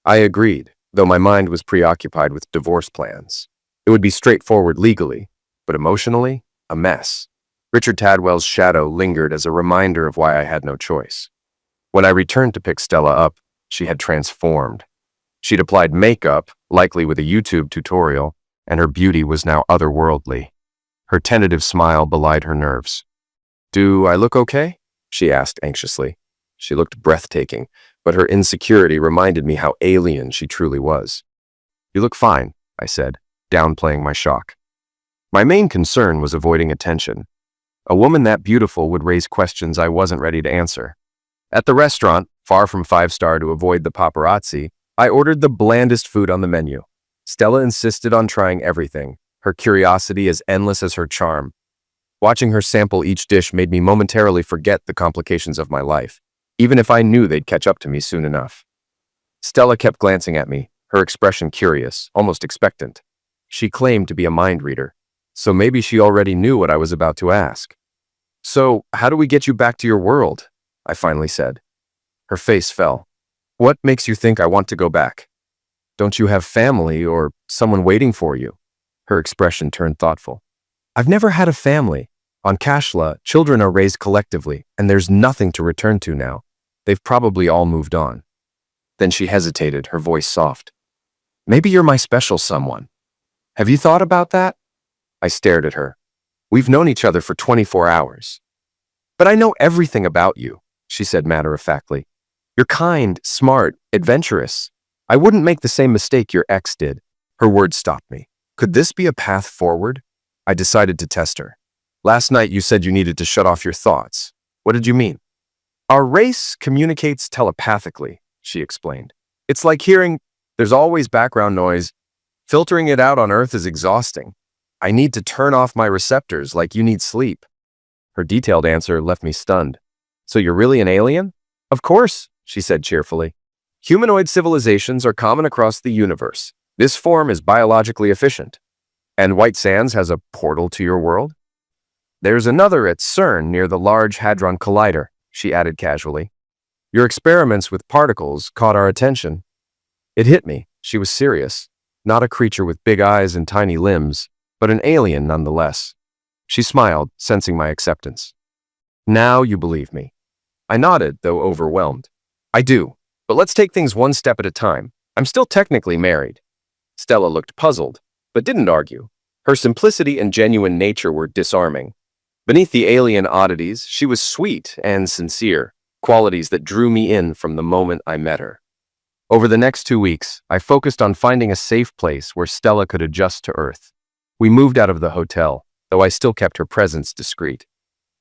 Speaker 1: I agreed, though my mind was preoccupied with divorce plans. It would be straightforward legally, but emotionally, a mess. Richard Tadwell's shadow lingered as a reminder of why I had no choice. When I returned to pick Stella up, she had transformed. She'd applied makeup, likely with a YouTube tutorial, and her beauty was now otherworldly. Her tentative smile belied her nerves. "Do I look okay?" she asked anxiously. She looked breathtaking, but her insecurity reminded me how alien she truly was. "You look fine," I said, downplaying my shock. My main concern was avoiding attention. A woman that beautiful would raise questions I wasn't ready to answer. At the restaurant, far from 5-star to avoid the paparazzi, I ordered the blandest food on the menu. Stella insisted on trying everything, her curiosity as endless as her charm. Watching her sample each dish made me momentarily forget the complications of my life, even if I knew they'd catch up to me soon enough. Stella kept glancing at me, her expression curious, almost expectant. She claimed to be a mind reader, so maybe she already knew what I was about to ask. "So, how do we get you back to your world?" I finally said. Her face fell. "What makes you think I want to go back? Don't you have family or someone waiting for you?" Her expression turned thoughtful. "I've never had a family. On Kashla, children are raised collectively, and there's nothing to return to now. They've probably all moved on." Then she hesitated, her voice soft. "Maybe you're my special someone. Have you thought about that?" I stared at her. "We've known each other for 24 hours. "But I know everything about you," she said matter-of-factly. "You're kind, smart, adventurous. I wouldn't make the same mistake your ex did." Her words stopped me. Could this be a path forward? I decided to test her. "Last night you said you needed to shut off your thoughts. What did you mean?" "Our race communicates telepathically," she explained. "It's like hearing, there's always background noise. Filtering it out on Earth is exhausting. I need to turn off my receptors like you need sleep." Her detailed answer left me stunned. "So you're really an alien?" "Of course," she said cheerfully. "Humanoid civilizations are common across the universe. This form is biologically efficient. And White Sands has a portal to your world?" "There's another at CERN near the Large Hadron Collider," she added casually. "Your experiments with particles caught our attention." It hit me. She was serious. Not a creature with big eyes and tiny limbs, but an alien nonetheless. She smiled, sensing my acceptance. "Now you believe me." I nodded, though overwhelmed. "I do, but let's take things one step at a time. I'm still technically married." Stella looked puzzled, but didn't argue. Her simplicity and genuine nature were disarming. Beneath the alien oddities, she was sweet and sincere, qualities that drew me in from the moment I met her. Over the next 2 weeks, I focused on finding a safe place where Stella could adjust to Earth. We moved out of the hotel, though I still kept her presence discreet.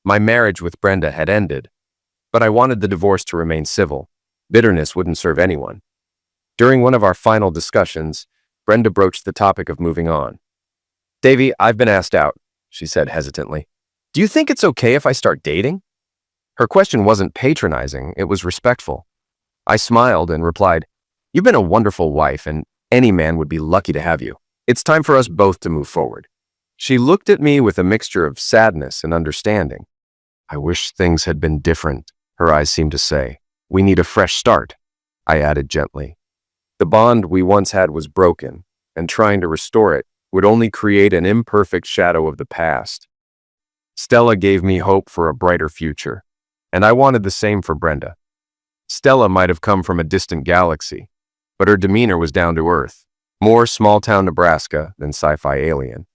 Speaker 1: My marriage with Brenda had ended, but I wanted the divorce to remain civil. Bitterness wouldn't serve anyone. During one of our final discussions, Brenda broached the topic of moving on. "Davy, I've been asked out," she said hesitantly. "Do you think it's okay if I start dating?" Her question wasn't patronizing, it was respectful. I smiled and replied, "You've been a wonderful wife, and any man would be lucky to have you. It's time for us both to move forward." She looked at me with a mixture of sadness and understanding. "I wish things had been different," her eyes seemed to say. "We need a fresh start," I added gently. The bond we once had was broken, and trying to restore it would only create an imperfect shadow of the past. Stella gave me hope for a brighter future, and I wanted the same for Brenda. Stella might have come from a distant galaxy, but her demeanor was down to earth, more small-town Nebraska than sci-fi alien.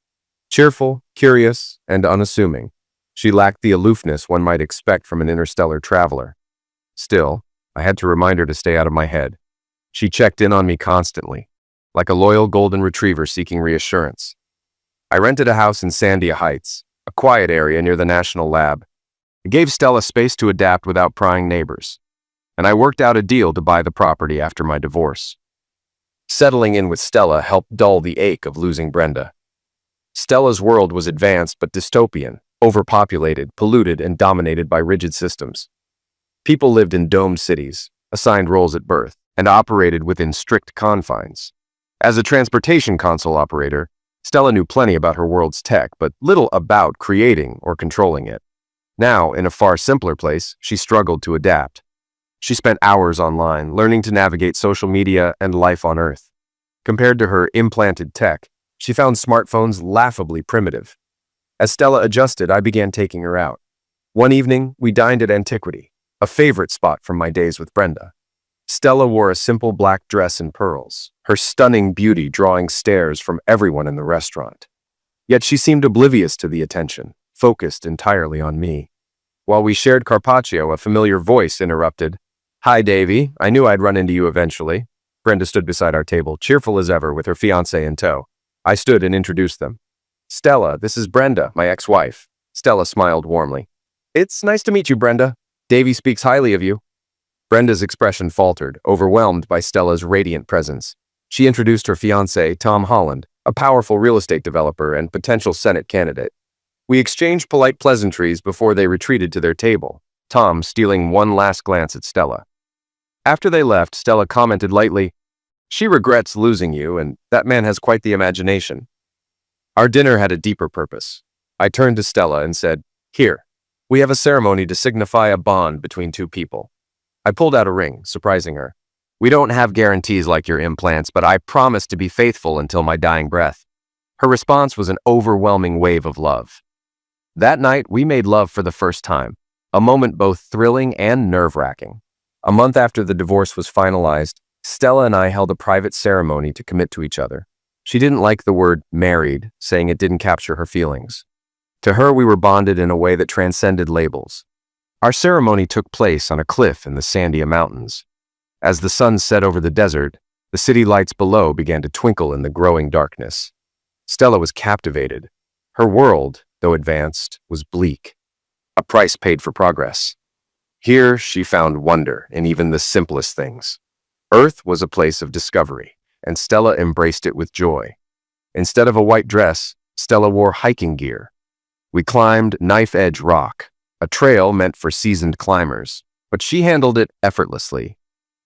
Speaker 1: Cheerful, curious, and unassuming, she lacked the aloofness one might expect from an interstellar traveler. Still, I had to remind her to stay out of my head. She checked in on me constantly, like a loyal golden retriever seeking reassurance. I rented a house in Sandia Heights, a quiet area near the National Lab. It gave Stella space to adapt without prying neighbors, and I worked out a deal to buy the property after my divorce. Settling in with Stella helped dull the ache of losing Brenda. Stella's world was advanced but dystopian, overpopulated, polluted, and dominated by rigid systems. People lived in domed cities, assigned roles at birth, and operated within strict confines. As a transportation console operator, Stella knew plenty about her world's tech, but little about creating or controlling it. Now, in a far simpler place, she struggled to adapt. She spent hours online, learning to navigate social media and life on Earth. Compared to her implanted tech, she found smartphones laughably primitive. As Stella adjusted, I began taking her out. One evening, we dined at Antiquity, a favorite spot from my days with Brenda. Stella wore a simple black dress and pearls, her stunning beauty drawing stares from everyone in the restaurant. Yet she seemed oblivious to the attention, focused entirely on me. While we shared carpaccio, a familiar voice interrupted. "Hi, Davy. I knew I'd run into you eventually." Brenda stood beside our table, cheerful as ever, with her fiancé in tow. I stood and introduced them. "Stella, this is Brenda, my ex-wife." Stella smiled warmly. "It's nice to meet you, Brenda. Davy speaks highly of you." Brenda's expression faltered, overwhelmed by Stella's radiant presence. She introduced her fiancé, Tom Holland, a powerful real estate developer and potential Senate candidate. We exchanged polite pleasantries before they retreated to their table, Tom stealing one last glance at Stella. After they left, Stella commented lightly, "She regrets losing you, and that man has quite the imagination." Our dinner had a deeper purpose. I turned to Stella and said, "Here, we have a ceremony to signify a bond between two people." I pulled out a ring, surprising her. "We don't have guarantees like your implants, but I promise to be faithful until my dying breath." Her response was an overwhelming wave of love. That night, we made love for the first time, a moment both thrilling and nerve-wracking. A month after the divorce was finalized, Stella and I held a private ceremony to commit to each other. She didn't like the word married, saying it didn't capture her feelings. To her, we were bonded in a way that transcended labels. Our ceremony took place on a cliff in the Sandia Mountains. As the sun set over the desert, the city lights below began to twinkle in the growing darkness. Stella was captivated. Her world, though advanced, was bleak. A price paid for progress. Here, she found wonder in even the simplest things. Earth was a place of discovery, and Stella embraced it with joy. Instead of a white dress, Stella wore hiking gear. We climbed knife-edge rock, a trail meant for seasoned climbers, but she handled it effortlessly.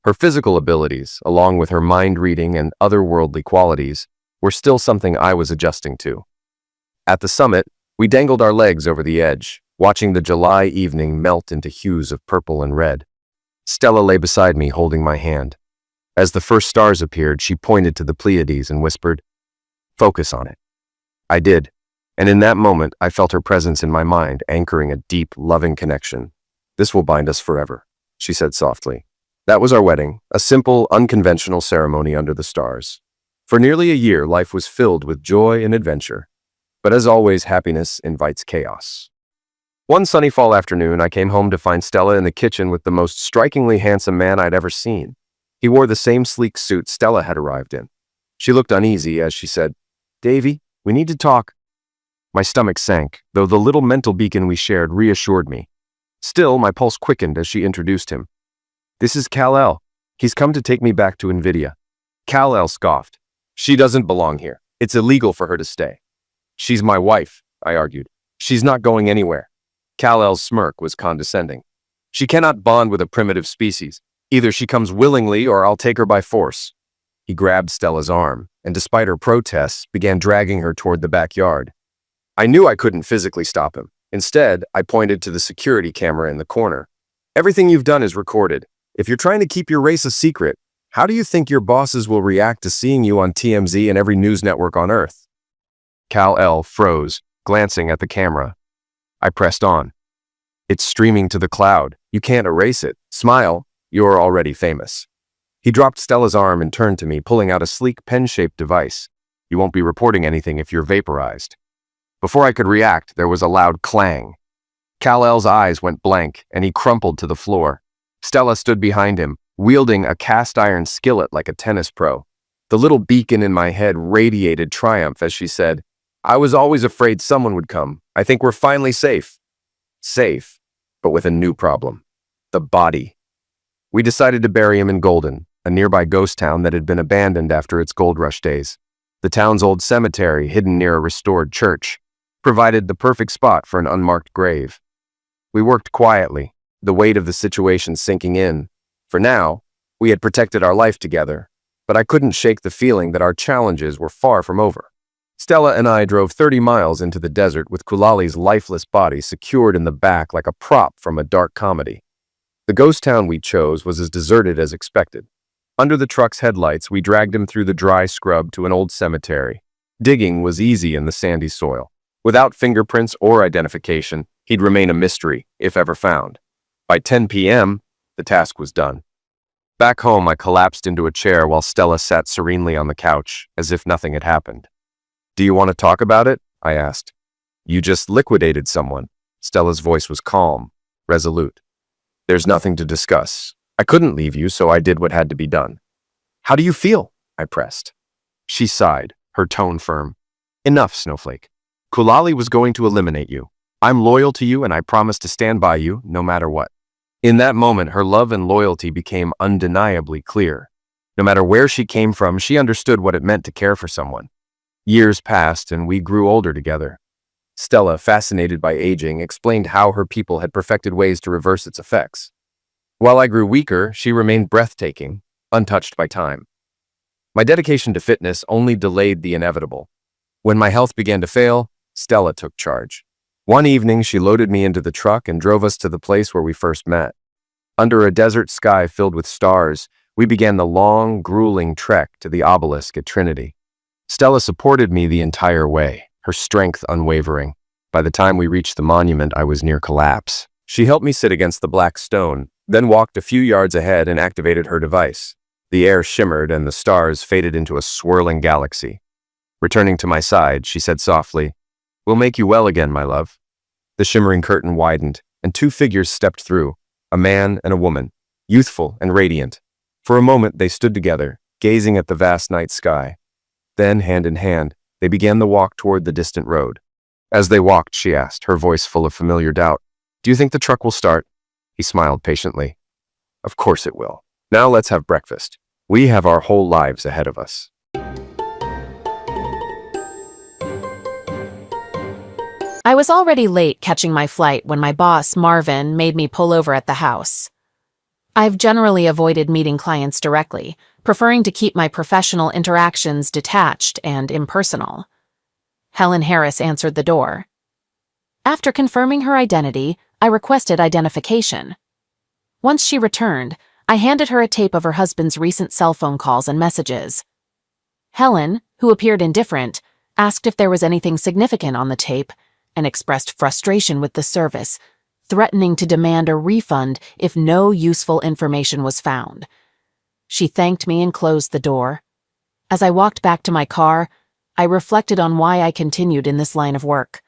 Speaker 1: Her physical abilities, along with her mind-reading and otherworldly qualities, were still something I was adjusting to. At the summit, we dangled our legs over the edge, watching the July evening melt into hues of purple and red. Stella lay beside me, holding my hand. As the first stars appeared, she pointed to the Pleiades and whispered, "Focus on it." I did, and in that moment, I felt her presence in my mind, anchoring a deep, loving connection. "This will bind us forever," she said softly. That was our wedding, a simple, unconventional ceremony under the stars. For nearly a year, life was filled with joy and adventure. But as always, happiness invites chaos. One sunny fall afternoon, I came home to find Stella in the kitchen with the most strikingly handsome man I'd ever seen. He wore the same sleek suit Stella had arrived in. She looked uneasy as she said, "Davy, we need to talk." My stomach sank, though the little mental beacon we shared reassured me. Still, my pulse quickened as she introduced him. "This is Kal-El. He's come to take me back to Invidia." Kal-El scoffed. "She doesn't belong here. It's illegal for her to stay." "She's my wife," I argued. "She's not going anywhere." Kal-El's smirk was condescending. "She cannot bond with a primitive species. Either she comes willingly or I'll take her by force." He grabbed Stella's arm, and despite her protests, began dragging her toward the backyard. I knew I couldn't physically stop him. Instead, I pointed to the security camera in the corner. "Everything you've done is recorded. If you're trying to keep your race a secret, how do you think your bosses will react to seeing you on TMZ and every news network on Earth?" Kal-El froze, glancing at the camera. I pressed on. "It's streaming to the cloud. You can't erase it. Smile. You're already famous." He dropped Stella's arm and turned to me, pulling out a sleek pen-shaped device. "You won't be reporting anything if you're vaporized." Before I could react, there was a loud clang. Kal-El's eyes went blank, and he crumpled to the floor. Stella stood behind him, wielding a cast-iron skillet like a tennis pro. The little beacon in my head radiated triumph as she said, "I was always afraid someone would come. I think we're finally safe." Safe, but with a new problem. The body. We decided to bury him in Golden, a nearby ghost town that had been abandoned after its gold rush days. The town's old cemetery, hidden near a restored church, provided the perfect spot for an unmarked grave. We worked quietly, the weight of the situation sinking in. For now, we had protected our life together, but I couldn't shake the feeling that our challenges were far from over. Stella and I drove 30 miles into the desert with Kulali's lifeless body secured in the back like a prop from a dark comedy. The ghost town we chose was as deserted as expected. Under the truck's headlights, we dragged him through the dry scrub to an old cemetery. Digging was easy in the sandy soil. Without fingerprints or identification, he'd remain a mystery, if ever found. By 10 p.m., the task was done. Back home, I collapsed into a chair while Stella sat serenely on the couch, as if nothing had happened. "Do you want to talk about it?" I asked. "You just liquidated someone." Stella's voice was calm, resolute. "There's nothing to discuss. I couldn't leave you, so I did what had to be done." "How do you feel?" I pressed. She sighed, her tone firm. "Enough, Snowflake. Kulali was going to eliminate you. I'm loyal to you and I promise to stand by you, no matter what." In that moment, her love and loyalty became undeniably clear. No matter where she came from, she understood what it meant to care for someone. Years passed and we grew older together. Stella, fascinated by aging, explained how her people had perfected ways to reverse its effects. While I grew weaker, she remained breathtaking, untouched by time. My dedication to fitness only delayed the inevitable. When my health began to fail, Stella took charge. One evening, she loaded me into the truck and drove us to the place where we first met. Under a desert sky filled with stars, we began the long, grueling trek to the obelisk at Trinity. Stella supported me the entire way, her strength unwavering. By the time we reached the monument, I was near collapse. She helped me sit against the black stone, then walked a few yards ahead and activated her device. The air shimmered and the stars faded into a swirling galaxy. Returning to my side, she said softly, "We'll make you well again, my love." The shimmering curtain widened, and two figures stepped through, a man and a woman, youthful and radiant. For a moment, they stood together, gazing at the vast night sky. Then, hand in hand, they began the walk toward the distant road. As they walked, she asked, her voice full of familiar doubt, "Do you think the truck will start?" He smiled patiently. "Of course it will. Now let's have breakfast. We have our whole lives ahead of us."
Speaker 2: I was already late catching my flight when my boss, Marvin, made me pull over at the house. I've generally avoided meeting clients directly, preferring to keep my professional interactions detached and impersonal. Helen Harris answered the door. After confirming her identity, I requested identification. Once she returned, I handed her a tape of her husband's recent cell phone calls and messages. Helen, who appeared indifferent, asked if there was anything significant on the tape and expressed frustration with the service, threatening to demand a refund if no useful information was found. She thanked me and closed the door. As I walked back to my car, I reflected on why I continued in this line of work.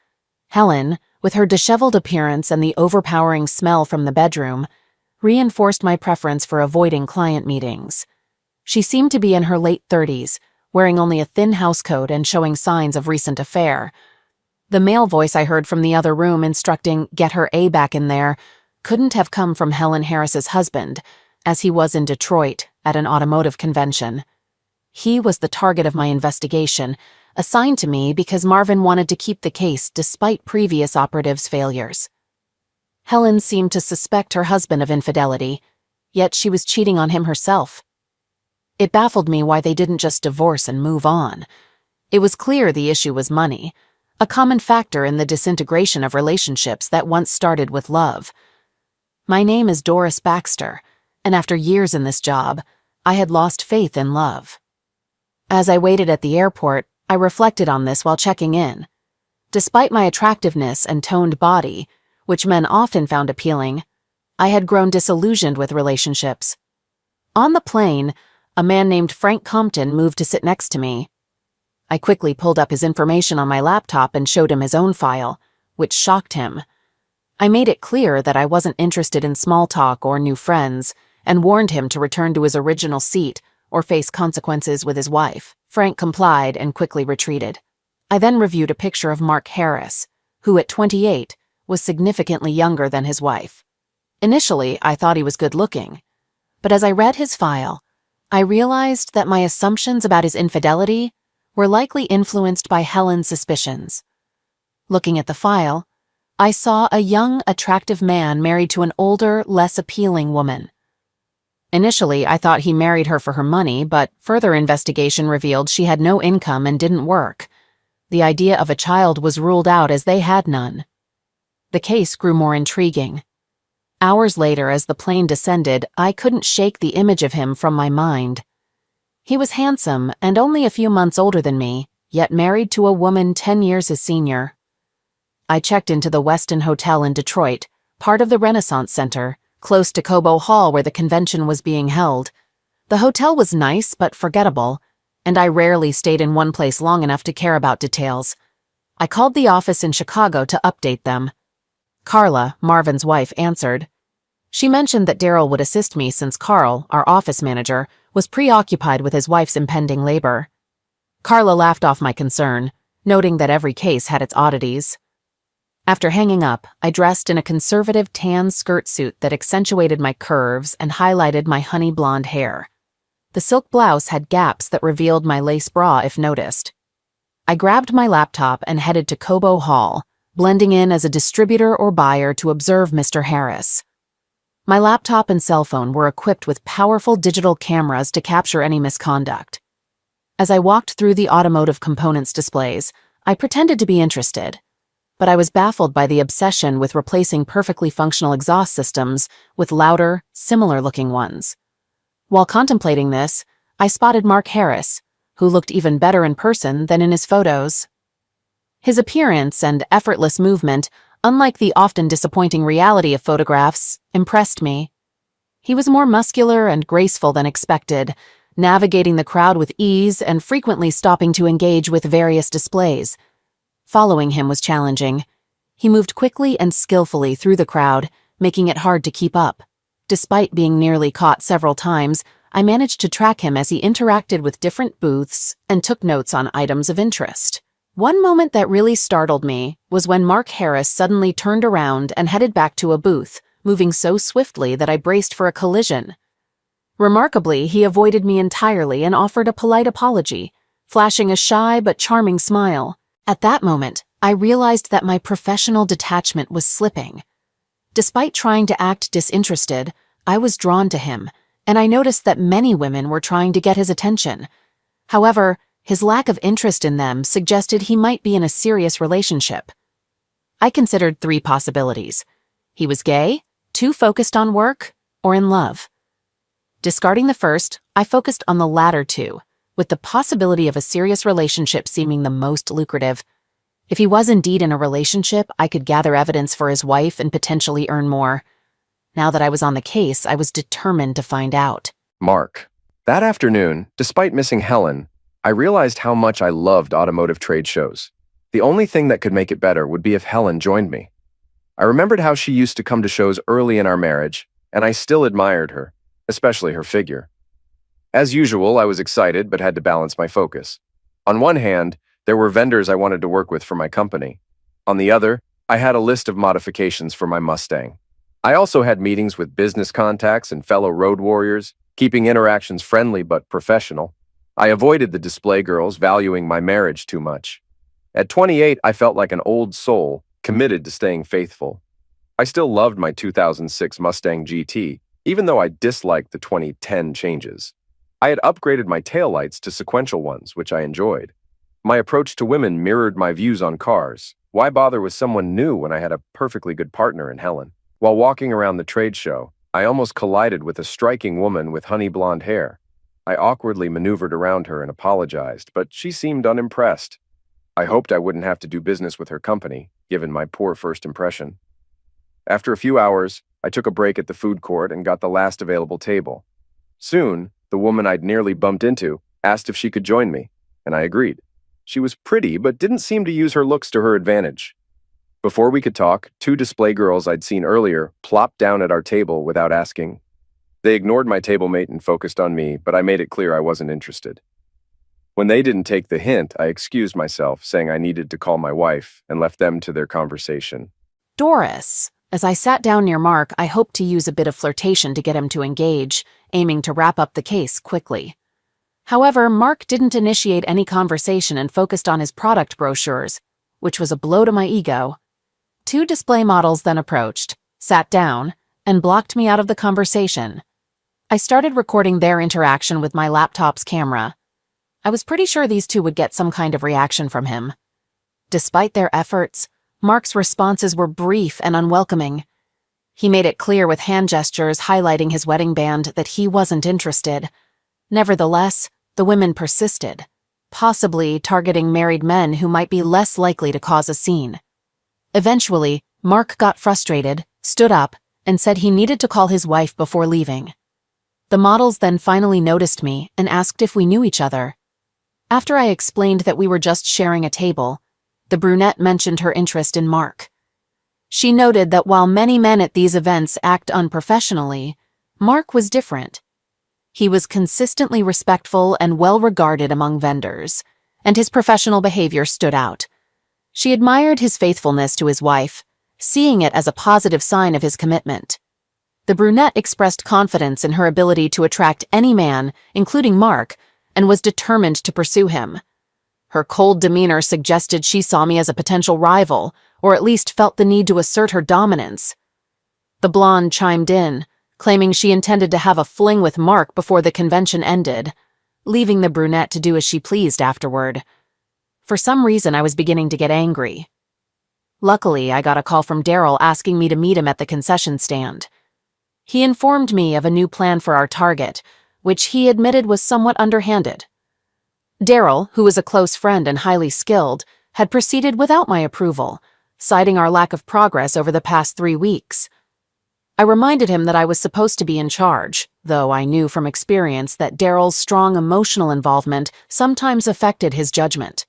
Speaker 2: Helen, with her disheveled appearance and the overpowering smell from the bedroom, reinforced my preference for avoiding client meetings. She seemed to be in her late 30s, wearing only a thin housecoat and showing signs of recent affair. The male voice I heard from the other room instructing, "Get her A back in there," couldn't have come from Helen Harris's husband, as he was in Detroit at an automotive convention. He was the target of my investigation, assigned to me because Marvin wanted to keep the case despite previous operatives' failures. Helen seemed to suspect her husband of infidelity, yet she was cheating on him herself. It baffled me why they didn't just divorce and move on. It was clear the issue was money, a common factor in the disintegration of relationships that once started with love. My name is Doris Baxter, and after years in this job, I had lost faith in love. As I waited at the airport, I reflected on this while checking in. Despite my attractiveness and toned body, which men often found appealing, I had grown disillusioned with relationships. On the plane, a man named Frank Compton moved to sit next to me. I quickly pulled up his information on my laptop and showed him his own file, which shocked him. I made it clear that I wasn't interested in small talk or new friends, and warned him to return to his original seat or face consequences with his wife. Frank complied and quickly retreated. I then reviewed a picture of Mark Harris, who at 28 was significantly younger than his wife. Initially, I thought he was good-looking, but as I read his file, I realized that my assumptions about his infidelity were likely influenced by Helen's suspicions. Looking at the file, I saw a young, attractive man married to an older, less appealing woman. Initially, I thought he married her for her money, but further investigation revealed she had no income and didn't work. The idea of a child was ruled out as they had none. The case grew more intriguing. Hours later, as the plane descended, I couldn't shake the image of him from my mind. He was handsome and only a few months older than me, yet married to a woman 10 years his senior. I checked into the Westin Hotel in Detroit, part of the Renaissance Center, close to Cobo Hall where the convention was being held. The hotel was nice but forgettable, and I rarely stayed in one place long enough to care about details. I called the office in Chicago to update them. Carla, Marvin's wife, answered. She mentioned that Daryl would assist me since Carl, our office manager, was preoccupied with his wife's impending labor. Carla laughed off my concern, noting that every case had its oddities. After hanging up, I dressed in a conservative tan skirt suit that accentuated my curves and highlighted my honey blonde hair. The silk blouse had gaps that revealed my lace bra if noticed. I grabbed my laptop and headed to Cobo Hall, blending in as a distributor or buyer to observe Mr. Harris. My laptop and cell phone were equipped with powerful digital cameras to capture any misconduct. As I walked through the automotive components displays, I pretended to be interested, but I was baffled by the obsession with replacing perfectly functional exhaust systems with louder, similar-looking ones. While contemplating this, I spotted Mark Harris, who looked even better in person than in his photos. His appearance and effortless movement, unlike the often disappointing reality of photographs, impressed me. He was more muscular and graceful than expected, navigating the crowd with ease and frequently stopping to engage with various displays. Following him was challenging. He moved quickly and skillfully through the crowd, making it hard to keep up. Despite being nearly caught several times, I managed to track him as he interacted with different booths and took notes on items of interest. One moment that really startled me was when Mark Harris suddenly turned around and headed back to a booth, moving so swiftly that I braced for a collision. Remarkably, he avoided me entirely and offered a polite apology, flashing a shy but charming smile. At that moment, I realized that my professional detachment was slipping. Despite trying to act disinterested, I was drawn to him, and I noticed that many women were trying to get his attention. However, his lack of interest in them suggested he might be in a serious relationship. I considered 3 possibilities. He was gay, too focused on work, or in love. Discarding the first, I focused on the latter 2, with the possibility of a serious relationship seeming the most lucrative. If he was indeed in a relationship, I could gather evidence for his wife and potentially earn more. Now that I was on the case, I was determined to find out.
Speaker 1: Mark. That afternoon, despite missing Helen, I realized how much I loved automotive trade shows. The only thing that could make it better would be if Helen joined me. I remembered how she used to come to shows early in our marriage, and I still admired her, especially her figure. As usual, I was excited but had to balance my focus. On one hand, there were vendors I wanted to work with for my company. On the other, I had a list of modifications for my Mustang. I also had meetings with business contacts and fellow road warriors, keeping interactions friendly but professional. I avoided the display girls, valuing my marriage too much. At 28, I felt like an old soul, committed to staying faithful. I still loved my 2006 Mustang GT, even though I disliked the 2010 changes. I had upgraded my taillights to sequential ones, which I enjoyed. My approach to women mirrored my views on cars. Why bother with someone new when I had a perfectly good partner in Helen? While walking around the trade show, I almost collided with a striking woman with honey blonde hair. I awkwardly maneuvered around her and apologized, but she seemed unimpressed. I hoped I wouldn't have to do business with her company, given my poor first impression. After a few hours, I took a break at the food court and got the last available table. Soon, the woman I'd nearly bumped into asked if she could join me, and I agreed. She was pretty, but didn't seem to use her looks to her advantage. Before we could talk, two display girls I'd seen earlier plopped down at our table without asking. They ignored my table mate and focused on me, but I made it clear I wasn't interested. When they didn't take the hint, I excused myself, saying I needed to call my wife, and left them to their conversation.
Speaker 2: Doris. As I sat down near Mark, I hoped to use a bit of flirtation to get him to engage, aiming to wrap up the case quickly. However, Mark didn't initiate any conversation and focused on his product brochures, which was a blow to my ego. Two display models then approached, sat down, and blocked me out of the conversation. I started recording their interaction with my laptop's camera. I was pretty sure these two would get some kind of reaction from him. Despite their efforts, Mark's responses were brief and unwelcoming. He made it clear with hand gestures highlighting his wedding band that he wasn't interested. Nevertheless, the women persisted, possibly targeting married men who might be less likely to cause a scene. Eventually, Mark got frustrated, stood up, and said he needed to call his wife before leaving. The models then finally noticed me and asked if we knew each other. After I explained that we were just sharing a table, the brunette mentioned her interest in Mark. She noted that while many men at these events act unprofessionally, Mark was different. He was consistently respectful and well-regarded among vendors, and his professional behavior stood out. She admired his faithfulness to his wife, seeing it as a positive sign of his commitment. The brunette expressed confidence in her ability to attract any man, including Mark, and was determined to pursue him. Her cold demeanor suggested she saw me as a potential rival, or at least felt the need to assert her dominance. The blonde chimed in, claiming she intended to have a fling with Mark before the convention ended, leaving the brunette to do as she pleased afterward. For some reason, I was beginning to get angry. Luckily, I got a call from Daryl asking me to meet him at the concession stand. He informed me of a new plan for our target, which he admitted was somewhat underhanded. Daryl, who was a close friend and highly skilled, had proceeded without my approval, citing our lack of progress over the past 3 weeks. I reminded him that I was supposed to be in charge, though I knew from experience that Daryl's strong emotional involvement sometimes affected his judgment.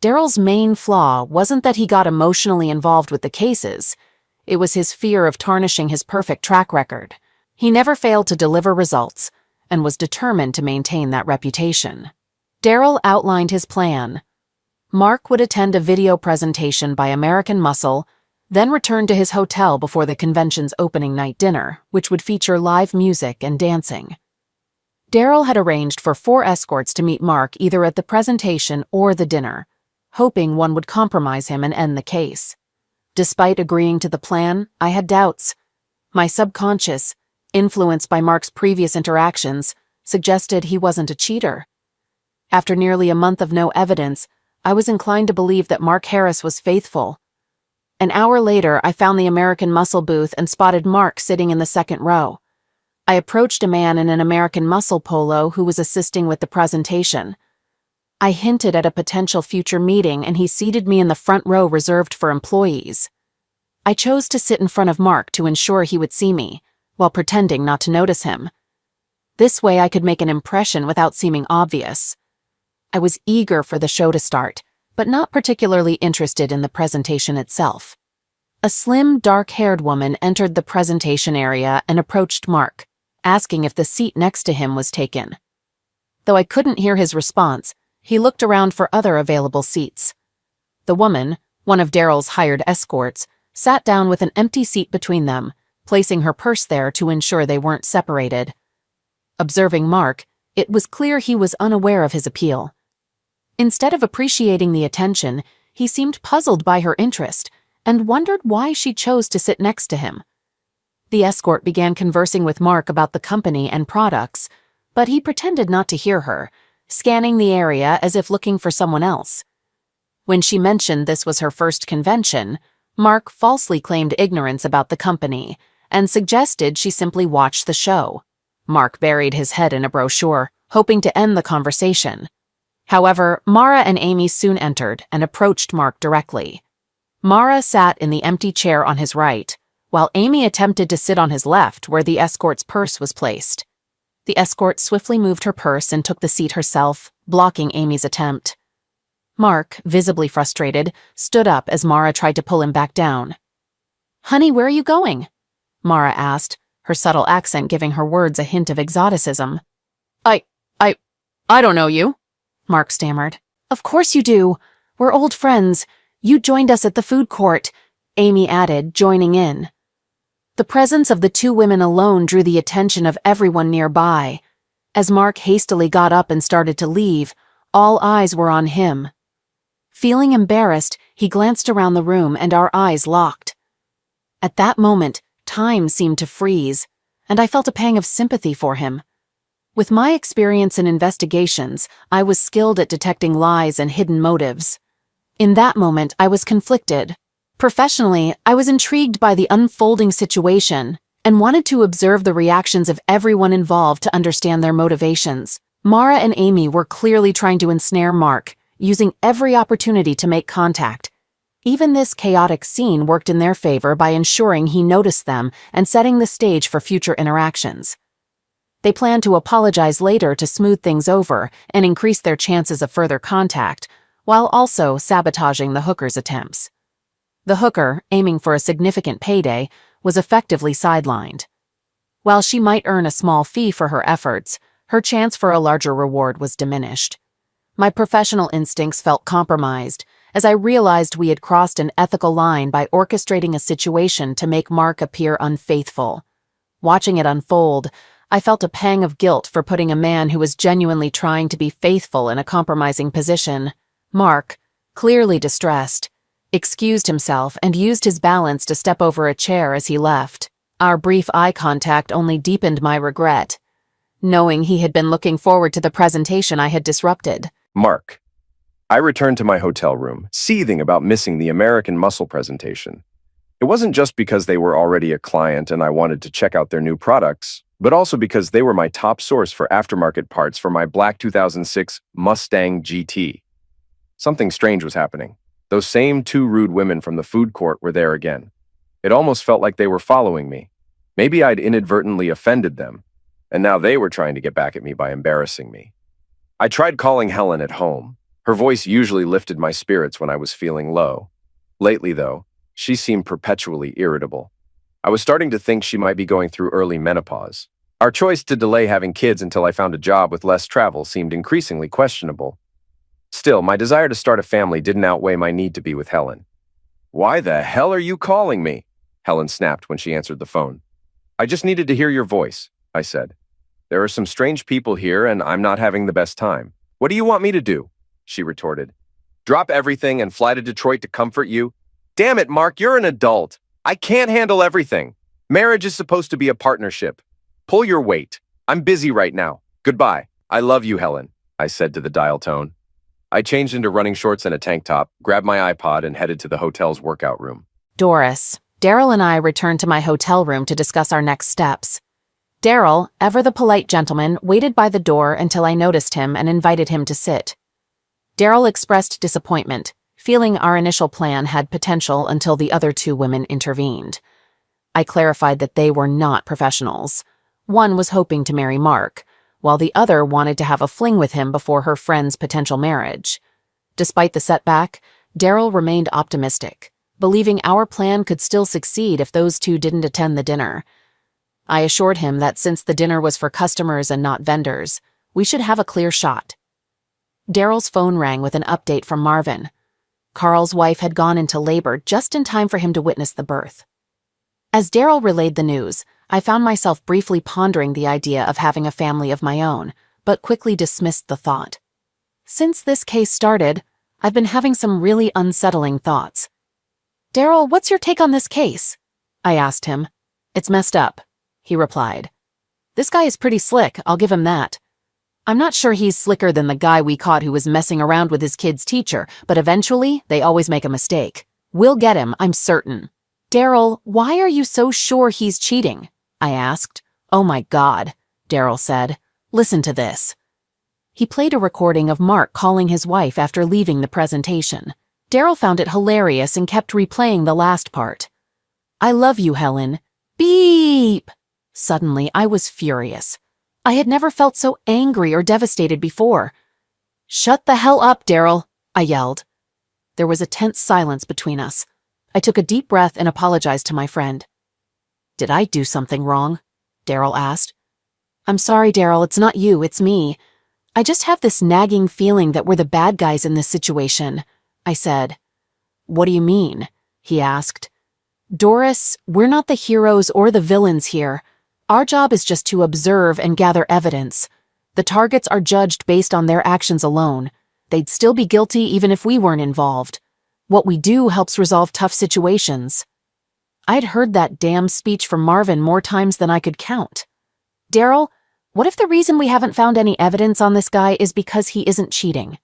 Speaker 2: Daryl's main flaw wasn't that he got emotionally involved with the cases. It was his fear of tarnishing his perfect track record. He never failed to deliver results and was determined to maintain that reputation. Daryl outlined his plan. Mark would attend a video presentation by American Muscle, then return to his hotel before the convention's opening night dinner, which would feature live music and dancing. Daryl had arranged for 4 escorts to meet Mark either at the presentation or the dinner, hoping one would compromise him and end the case. Despite agreeing to the plan, I had doubts. My subconscious, influenced by Mark's previous interactions, suggested he wasn't a cheater. After nearly a month of no evidence, I was inclined to believe that Mark Harris was faithful. An hour later, I found the American Muscle booth and spotted Mark sitting in the second row. I approached a man in an American Muscle polo who was assisting with the presentation. I hinted at a potential future meeting and he seated me in the front row reserved for employees. I chose to sit in front of Mark to ensure he would see me, while pretending not to notice him. This way I could make an impression without seeming obvious. I was eager for the show to start, but not particularly interested in the presentation itself. A slim, dark-haired woman entered the presentation area and approached Mark, asking if the seat next to him was taken. Though I couldn't hear his response, he looked around for other available seats. The woman, one of Daryl's hired escorts, sat down with an empty seat between them, placing her purse there to ensure they weren't separated. Observing Mark, it was clear he was unaware of his appeal. Instead of appreciating the attention, he seemed puzzled by her interest and wondered why she chose to sit next to him. The escort began conversing with Mark about the company and products, but he pretended not to hear her, scanning the area as if looking for someone else. When she mentioned this was her first convention, Mark falsely claimed ignorance about the company and suggested she simply watch the show. Mark buried his head in a brochure, hoping to end the conversation. However, Mara and Amy soon entered and approached Mark directly. Mara sat in the empty chair on his right, while Amy attempted to sit on his left where the escort's purse was placed. The escort swiftly moved her purse and took the seat herself, blocking Amy's attempt. Mark, visibly frustrated, stood up as Mara tried to pull him back down. "Honey, where are you going?" Mara asked, her subtle accent giving her words a hint of exoticism. I don't know you," Mark stammered. "Of course you do. We're old friends. You joined us at the food court," Amy added, joining in. The presence of the two women alone drew the attention of everyone nearby. As Mark hastily got up and started to leave, all eyes were on him. Feeling embarrassed, he glanced around the room and our eyes locked. At that moment, time seemed to freeze, and I felt a pang of sympathy for him. With my experience in investigations, I was skilled at detecting lies and hidden motives. In that moment, I was conflicted. Professionally, I was intrigued by the unfolding situation and wanted to observe the reactions of everyone involved to understand their motivations. Mara and Amy were clearly trying to ensnare Mark, using every opportunity to make contact. Even this chaotic scene worked in their favor by ensuring he noticed them and setting the stage for future interactions. They planned to apologize later to smooth things over and increase their chances of further contact, while also sabotaging the hooker's attempts. The hooker, aiming for a significant payday, was effectively sidelined. While she might earn a small fee for her efforts, her chance for a larger reward was diminished. My professional instincts felt compromised as I realized we had crossed an ethical line by orchestrating a situation to make Mark appear unfaithful. Watching it unfold, I felt a pang of guilt for putting a man who was genuinely trying to be faithful in a compromising position. Mark, clearly distressed, excused himself and used his balance to step over a chair as he left. Our brief eye contact only deepened my regret, knowing he had been looking forward to the presentation I had disrupted.
Speaker 1: Mark. I returned to my hotel room, seething about missing the American Muscle presentation. It wasn't just because they were already a client and I wanted to check out their new products, but also because they were my top source for aftermarket parts for my black 2006 Mustang GT. Something strange was happening. Those same two rude women from the food court were there again. It almost felt like they were following me. Maybe I'd inadvertently offended them, and now they were trying to get back at me by embarrassing me. I tried calling Helen at home. Her voice usually lifted my spirits when I was feeling low. Lately, though, she seemed perpetually irritable. I was starting to think she might be going through early menopause. Our choice to delay having kids until I found a job with less travel seemed increasingly questionable. Still, my desire to start a family didn't outweigh my need to be with Helen. "Why the hell are you calling me?" Helen snapped when she answered the phone. "I just needed to hear your voice," I said. "There are some strange people here and I'm not having the best time." "What do you want me to do?" she retorted. "Drop everything and fly to Detroit to comfort you?" "Damn it, Mark, you're an adult. I can't handle everything. Marriage is supposed to be a partnership. Pull your weight. I'm busy right now. Goodbye. I love you, Helen," I said to the dial tone. I changed into running shorts and a tank top, grabbed my iPod, and headed to the hotel's workout room.
Speaker 2: Doris, Daryl and I returned to my hotel room to discuss our next steps. Daryl, ever the polite gentleman, waited by the door until I noticed him and invited him to sit. Daryl expressed disappointment, feeling our initial plan had potential until the other two women intervened. I clarified that they were not professionals. One was hoping to marry Mark, while the other wanted to have a fling with him before her friend's potential marriage. Despite the setback, Daryl remained optimistic, believing our plan could still succeed if those two didn't attend the dinner. I assured him that since the dinner was for customers and not vendors, We should have a clear shot. Daryl's phone rang with an update from Marvin. Carl's wife had gone into labor just in time for him to witness the birth. As Daryl relayed the news, I found myself briefly pondering the idea of having a family of my own, but quickly dismissed the thought. Since this case started, I've been having some really unsettling thoughts. "Daryl, what's your take on this case?" I asked him. "It's messed up," he replied. "This guy is pretty slick, I'll give him that. I'm not sure he's slicker than the guy we caught who was messing around with his kid's teacher, but eventually they always make a mistake. We'll get him, I'm certain." "Daryl, why are you so sure he's cheating?" I asked. "Oh my God," Daryl said. "Listen to this." He played a recording of Mark calling his wife after leaving the presentation. Daryl found it hilarious and kept replaying the last part. "I love you, Helen." Beep! Suddenly, I was furious. I had never felt so angry or devastated before. "Shut the hell up, Daryl," I yelled. There was a tense silence between us. I took a deep breath and apologized to my friend. "Did I do something wrong?" Daryl asked. "I'm sorry, Daryl, it's not you, it's me. I just have this nagging feeling that we're the bad guys in this situation," I said. "What do you mean?" he asked. "Doris, we're not the heroes or the villains here. Our job is just to observe and gather evidence. The targets are judged based on their actions alone. They'd still be guilty even if we weren't involved. What we do helps resolve tough situations." I'd heard that damn speech from Marvin more times than I could count. "Daryl, what if the reason we haven't found any evidence on this guy is because he isn't cheating?"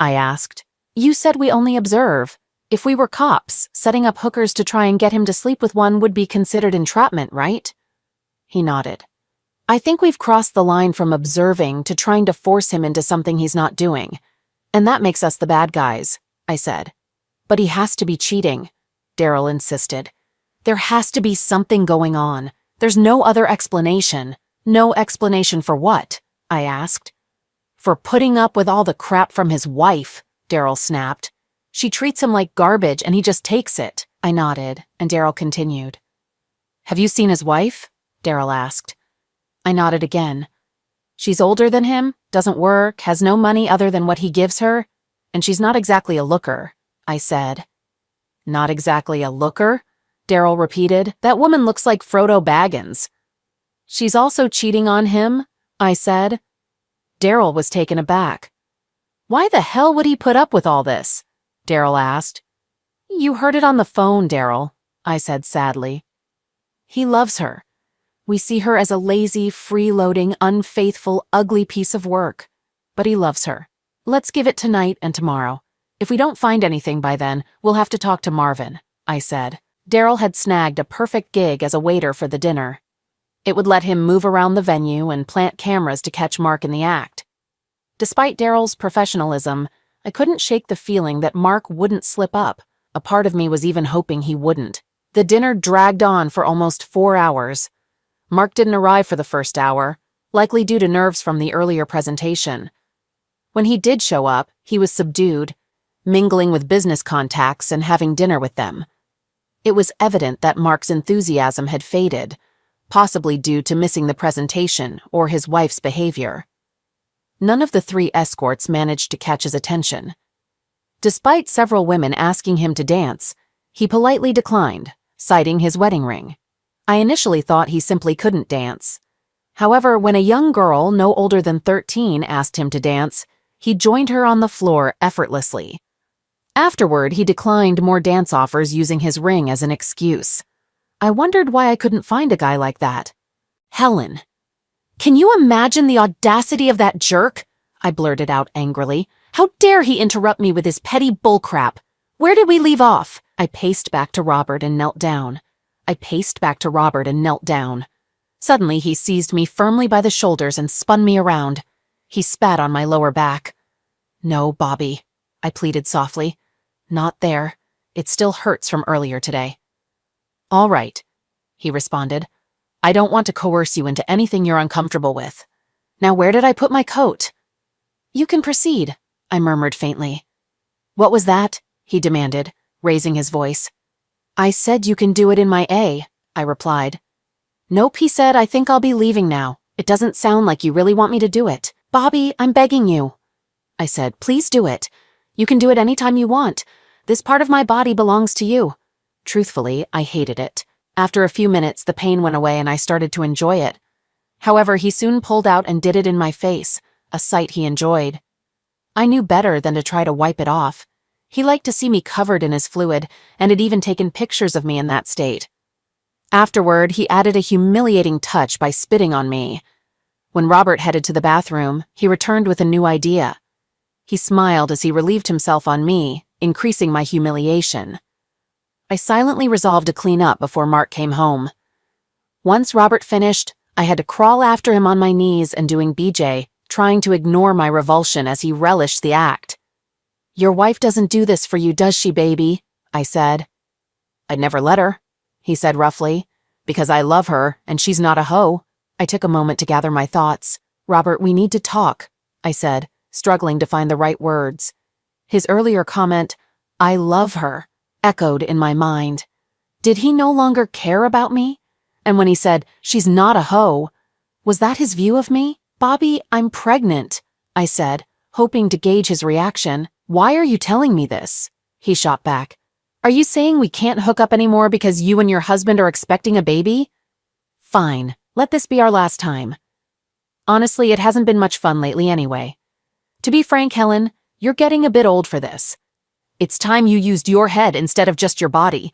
Speaker 2: I asked. "You said we only observe. If we were cops, setting up hookers to try and get him to sleep with one would be considered entrapment, right?" He nodded. "I think we've crossed the line from observing to trying to force him into something he's not doing. And that makes us the bad guys," I said. "But he has to be cheating," Daryl insisted. "There has to be something going on. There's no other explanation." "No explanation for what?" I asked. "For putting up with all the crap from his wife," Daryl snapped. "She treats him like garbage and he just takes it." I nodded, and Daryl continued. "Have you seen his wife?" Daryl asked. I nodded again. "She's older than him, doesn't work, has no money other than what he gives her, and she's not exactly a looker," I said. "Not exactly a looker?" Daryl repeated. "That woman looks like Frodo Baggins." "She's also cheating on him," I said. Daryl was taken aback. "Why the hell would he put up with all this?" Daryl asked. "You heard it on the phone, Daryl," I said sadly. "He loves her. We see her as a lazy, freeloading, unfaithful, ugly piece of work. But he loves her. Let's give it tonight and tomorrow. If we don't find anything by then, we'll have to talk to Marvin," I said. Daryl had snagged a perfect gig as a waiter for the dinner. It would let him move around the venue and plant cameras to catch Mark in the act. Despite Daryl's professionalism, I couldn't shake the feeling that Mark wouldn't slip up. A part of me was even hoping he wouldn't. The dinner dragged on for almost 4 hours. Mark didn't arrive for the first hour, likely due to nerves from the earlier presentation. When he did show up, he was subdued, mingling with business contacts and having dinner with them. It was evident that Mark's enthusiasm had faded, possibly due to missing the presentation or his wife's behavior. None of the 3 escorts managed to catch his attention. Despite several women asking him to dance, he politely declined, citing his wedding ring. I initially thought he simply couldn't dance. However, when a young girl no older than 13 asked him to dance, he joined her on the floor effortlessly. Afterward, he declined more dance offers using his ring as an excuse. I wondered why I couldn't find a guy like that. "Helen, can you imagine the audacity of that jerk?" I blurted out angrily. "How dare he interrupt me with his petty bullcrap? Where did we leave off?" I paced back to Robert and knelt down. Suddenly, he seized me firmly by the shoulders and spun me around. He spat on my lower back. "No, Bobby," I pleaded softly. "Not there. It still hurts from earlier today." "All right," he responded. "I don't want to coerce you into anything you're uncomfortable with. Now, where did I put my coat?" "You can proceed," I murmured faintly. "What was that?" he demanded, raising his voice. "I said you can do it in my A," I replied. "Nope," he said. "I think I'll be leaving now. It doesn't sound like you really want me to do it." "Bobby, I'm begging you," I said. "Please do it. You can do it anytime you want. This part of my body belongs to you." Truthfully, I hated it. After a few minutes, the pain went away and I started to enjoy it. However, he soon pulled out and did it in my face, a sight he enjoyed. I knew better than to try to wipe it off. He liked to see me covered in his fluid and had even taken pictures of me in that state. Afterward, he added a humiliating touch by spitting on me. When Robert headed to the bathroom, he returned with a new idea. He smiled as he relieved himself on me, increasing my humiliation. I silently resolved to clean up before Mark came home. Once Robert finished, I had to crawl after him on my knees and doing BJ, trying to ignore my revulsion as he relished the act. "Your wife doesn't do this for you, does she, baby?" I said. "I'd never let her," he said roughly, "because I love her and she's not a hoe." I took a moment to gather my thoughts. "Robert, we need to talk," I said, struggling to find the right words. His earlier comment, "I love her," echoed in my mind. Did he no longer care about me? And when he said, "She's not a hoe," was that his view of me? "Bobby, I'm pregnant," I said, hoping to gauge his reaction. "Why are you telling me this?" He shot back. "Are you saying we can't hook up anymore because you and your husband are expecting a baby?" "Fine, let this be our last time. Honestly, it hasn't been much fun lately anyway. To be frank, Helen, you're getting a bit old for this. It's time you used your head instead of just your body.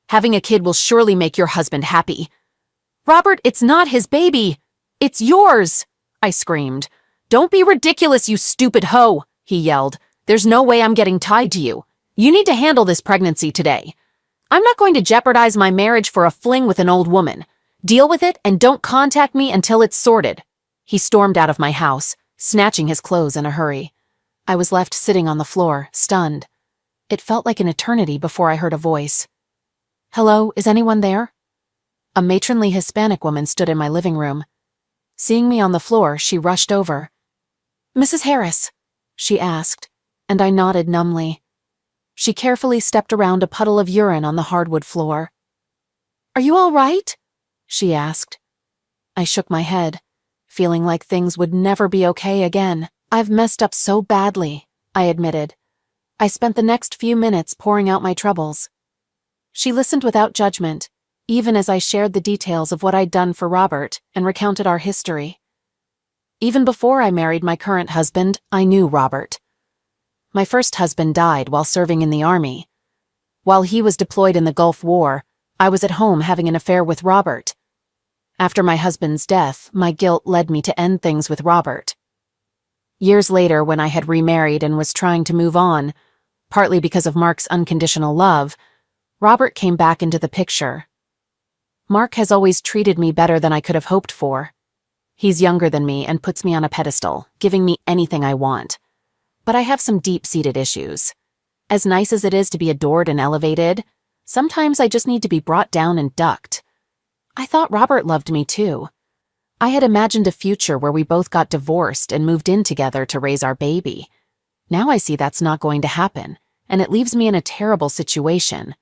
Speaker 2: Having a kid will surely make your husband happy." "Robert, it's not his baby. It's yours," I screamed. "Don't be ridiculous, you stupid hoe," he yelled. "There's no way I'm getting tied to you. You need to handle this pregnancy today. I'm not going to jeopardize my marriage for a fling with an old woman. Deal with it and don't contact me until it's sorted." He stormed out of my house, snatching his clothes in a hurry. I was left sitting on the floor, stunned. It felt like an eternity before I heard a voice. "Hello, is anyone there?" A matronly Hispanic woman stood in my living room. Seeing me on the floor, she rushed over. "Mrs. Harris?" she asked, and I nodded numbly. She carefully stepped around a puddle of urine on the hardwood floor. "Are you all right?" she asked. I shook my head, feeling like things would never be okay again. "I've messed up so badly," I admitted. I spent the next few minutes pouring out my troubles. She listened without judgment, even as I shared the details of what I'd done for Robert and recounted our history. Even before I married my current husband, I knew Robert. My first husband died while serving in the army. While he was deployed in the Gulf War, I was at home having an affair with Robert. After my husband's death, my guilt led me to end things with Robert. Years later, when I had remarried and was trying to move on, partly because of Mark's unconditional love, Robert came back into the picture. Mark has always treated me better than I could have hoped for. He's younger than me and puts me on a pedestal, giving me anything I want. But I have some deep-seated issues. As nice as it is to be adored and elevated, sometimes I just need to be brought down and ducked. I thought Robert loved me too. I had imagined a future where we both got divorced and moved in together to raise our baby. Now I see that's not going to happen, and it leaves me in a terrible situation.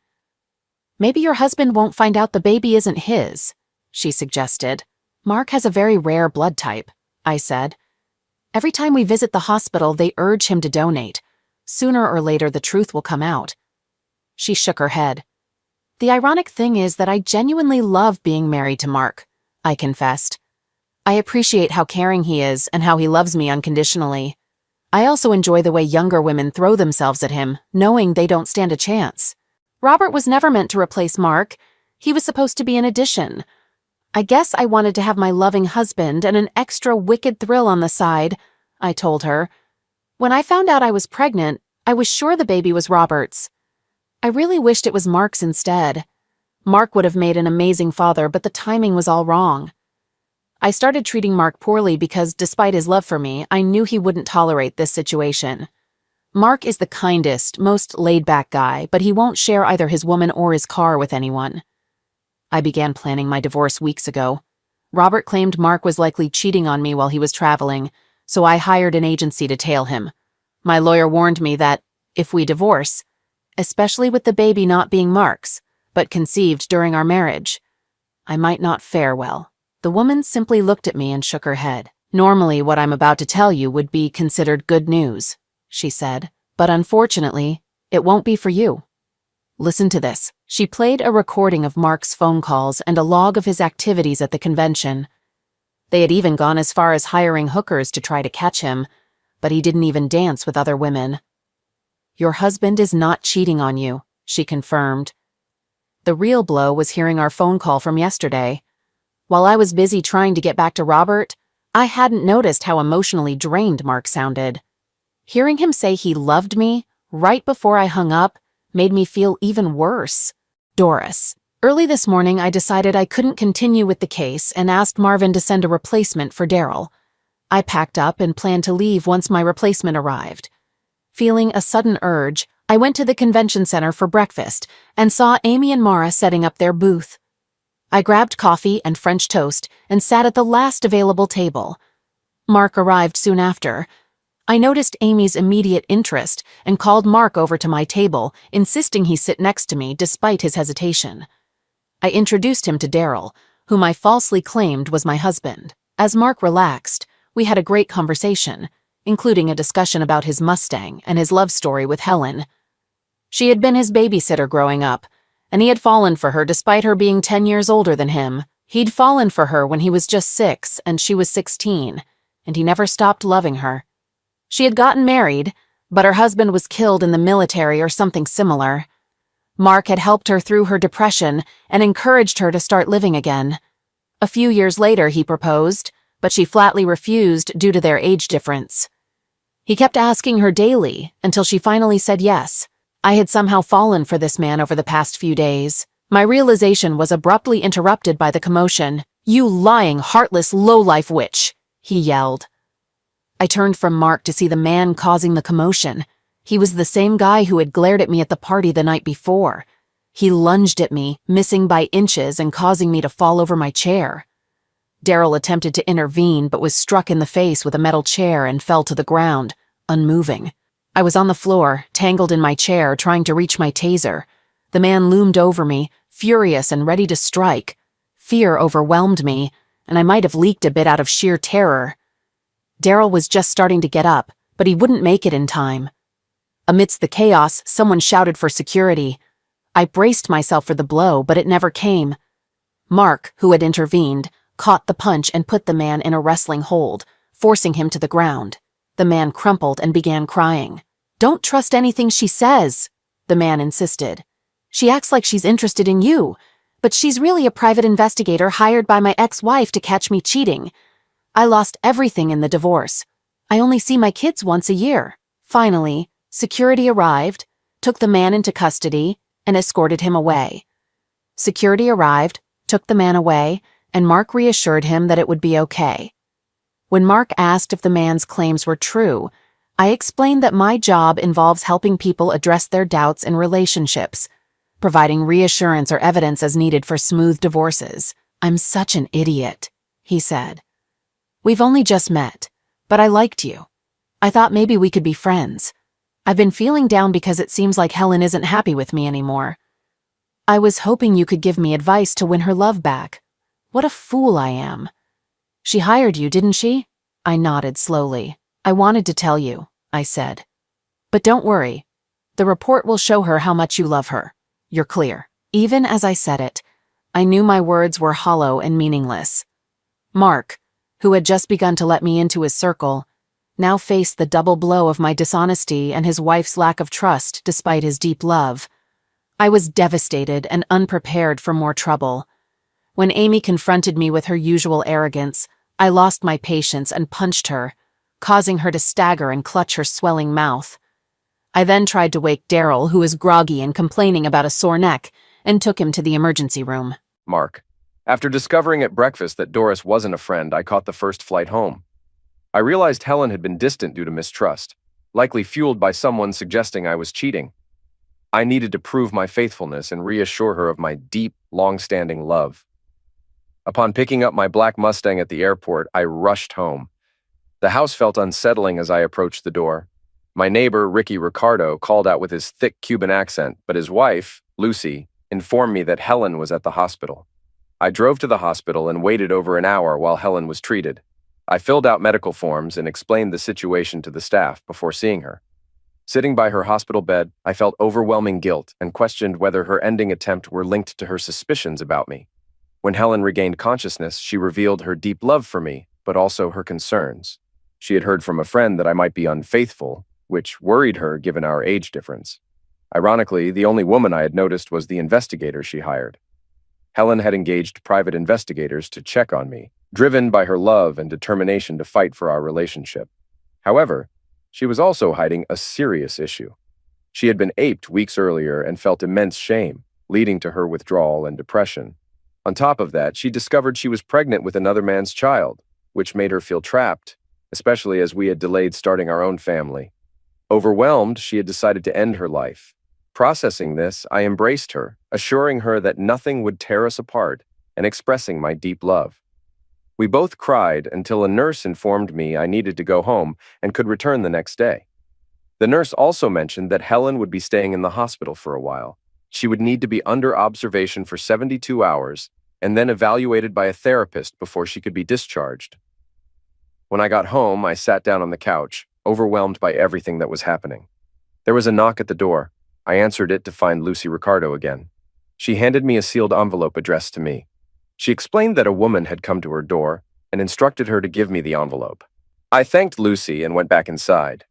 Speaker 2: "Maybe your husband won't find out the baby isn't his," she suggested. "Mark has a very rare blood type," I said. "Every time we visit the hospital, they urge him to donate. Sooner or later, the truth will come out." She shook her head. "The ironic thing is that I genuinely love being married to Mark," I confessed. "I appreciate how caring he is and how he loves me unconditionally. I also enjoy the way younger women throw themselves at him, knowing they don't stand a chance. Robert was never meant to replace Mark. He was supposed to be an addition. I guess I wanted to have my loving husband and an extra wicked thrill on the side," I told her. "When I found out I was pregnant, I was sure the baby was Robert's. I really wished it was Mark's instead. Mark would have made an amazing father, but the timing was all wrong. I started treating Mark poorly because, despite his love for me, I knew he wouldn't tolerate this situation. Mark is the kindest, most laid-back guy, but he won't share either his woman or his car with anyone. I began planning my divorce weeks ago. Robert claimed Mark was likely cheating on me while he was traveling, so I hired an agency to tail him. My lawyer warned me that, if we divorce, especially with the baby not being Mark's, but conceived during our marriage, I might not fare well. The woman simply looked at me and shook her head. Normally, what I'm about to tell you would be considered good news, she said, but unfortunately, it won't be for you. Listen to this. She played a recording of Mark's phone calls and a log of his activities at the convention. They had even gone as far as hiring hookers to try to catch him, but he didn't even dance with other women. Your husband is not cheating on you, she confirmed. The real blow was hearing our phone call from yesterday. While I was busy trying to get back to Robert, I hadn't noticed how emotionally drained Mark sounded. Hearing him say he loved me right before I hung up made me feel even worse. Doris. Early this morning, I decided I couldn't continue with the case and asked Marvin to send a replacement for Daryl. I packed up and planned to leave once my replacement arrived. Feeling a sudden urge, I went to the convention center for breakfast and saw Amy and Mara setting up their booth. I grabbed coffee and French toast and sat at the last available table. Mark arrived soon after. I noticed Amy's immediate interest and called Mark over to my table, insisting he sit next to me despite his hesitation. I introduced him to Daryl, whom I falsely claimed was my husband. As Mark relaxed, we had a great conversation, including a discussion about his Mustang and his love story with Helen. She had been his babysitter growing up, and he had fallen for her despite her being 10 years older than him. He'd fallen for her when he was just 6 and she was 16, and he never stopped loving her. She had gotten married, but her husband was killed in the military or something similar. Mark had helped her through her depression and encouraged her to start living again. A few years later, he proposed, but she flatly refused due to their age difference. He kept asking her daily until she finally said yes. I had somehow fallen for this man over the past few days. My realization was abruptly interrupted by the commotion. "You lying, heartless, low-life witch," he yelled. I turned from Mark to see the man causing the commotion. He was the same guy who had glared at me at the party the night before. He lunged at me, missing by inches and causing me to fall over my chair. Daryl attempted to intervene but was struck in the face with a metal chair and fell to the ground, unmoving. I was on the floor, tangled in my chair, trying to reach my taser. The man loomed over me, furious and ready to strike. Fear overwhelmed me, and I might have leaked a bit out of sheer terror. Daryl was just starting to get up, but he wouldn't make it in time. Amidst the chaos, someone shouted for security. I braced myself for the blow, but it never came. Mark, who had intervened, caught the punch and put the man in a wrestling hold, forcing him to the ground. The man crumpled and began crying. "Don't trust anything she says," the man insisted. "She acts like she's interested in you, but she's really a private investigator hired by my ex-wife to catch me cheating. I lost everything in the divorce. I only see my kids once a year." Finally, security arrived, took the man into custody, and escorted him away. Security arrived, took the man away, and Mark reassured him that it would be okay. When Mark asked if the man's claims were true, I explained that my job involves helping people address their doubts in relationships, providing reassurance or evidence as needed for smooth divorces. "I'm such an idiot," he said. "We've only just met, but I liked you. I thought maybe we could be friends. I've been feeling down because it seems like Helen isn't happy with me anymore. I was hoping you could give me advice to win her love back. What a fool I am." "She hired you, didn't she?" I nodded slowly. "I wanted to tell you," I said. "But don't worry. The report will show her how much you love her. You're clear." Even as I said it, I knew my words were hollow and meaningless. Mark, who had just begun to let me into his circle, now faced the double blow of my dishonesty and his wife's lack of trust despite his deep love. I was devastated and unprepared for more trouble. When Amy confronted me with her usual arrogance, I lost my patience and punched her, causing her to stagger and clutch her swelling mouth. I then tried to wake Daryl, who was groggy and complaining about a sore neck, and took him to the emergency room.
Speaker 1: Mark. After discovering at breakfast that Doris wasn't a friend, I caught the first flight home. I realized Helen had been distant due to mistrust, likely fueled by someone suggesting I was cheating. I needed to prove my faithfulness and reassure her of my deep, long-standing love. Upon picking up my black Mustang at the airport, I rushed home. The house felt unsettling as I approached the door. My neighbor, Ricky Ricardo, called out with his thick Cuban accent, but his wife, Lucy, informed me that Helen was at the hospital. I drove to the hospital and waited over an hour while Helen was treated. I filled out medical forms and explained the situation to the staff before seeing her. Sitting by her hospital bed, I felt overwhelming guilt and questioned whether her ending attempt were linked to her suspicions about me. When Helen regained consciousness, she revealed her deep love for me, but also her concerns. She had heard from a friend that I might be unfaithful, which worried her given our age difference. Ironically, the only woman I had noticed was the investigator she hired. Helen had engaged private investigators to check on me, driven by her love and determination to fight for our relationship. However, she was also hiding a serious issue. She had been aped weeks earlier and felt immense shame, leading to her withdrawal and depression. On top of that, she discovered she was pregnant with another man's child, which made her feel trapped, especially as we had delayed starting our own family. Overwhelmed, she had decided to end her life. Processing this, I embraced her, assuring her that nothing would tear us apart and expressing my deep love. We both cried until a nurse informed me I needed to go home and could return the next day. The nurse also mentioned that Helen would be staying in the hospital for a while. She would need to be under observation for 72 hours and then evaluated by a therapist before she could be discharged. When I got home, I sat down on the couch, overwhelmed by everything that was happening. There was a knock at the door. I answered it to find Lucy Ricardo again. She handed me a sealed envelope addressed to me. She explained that a woman had come to her door and instructed her to give me the envelope. I thanked Lucy and went back inside.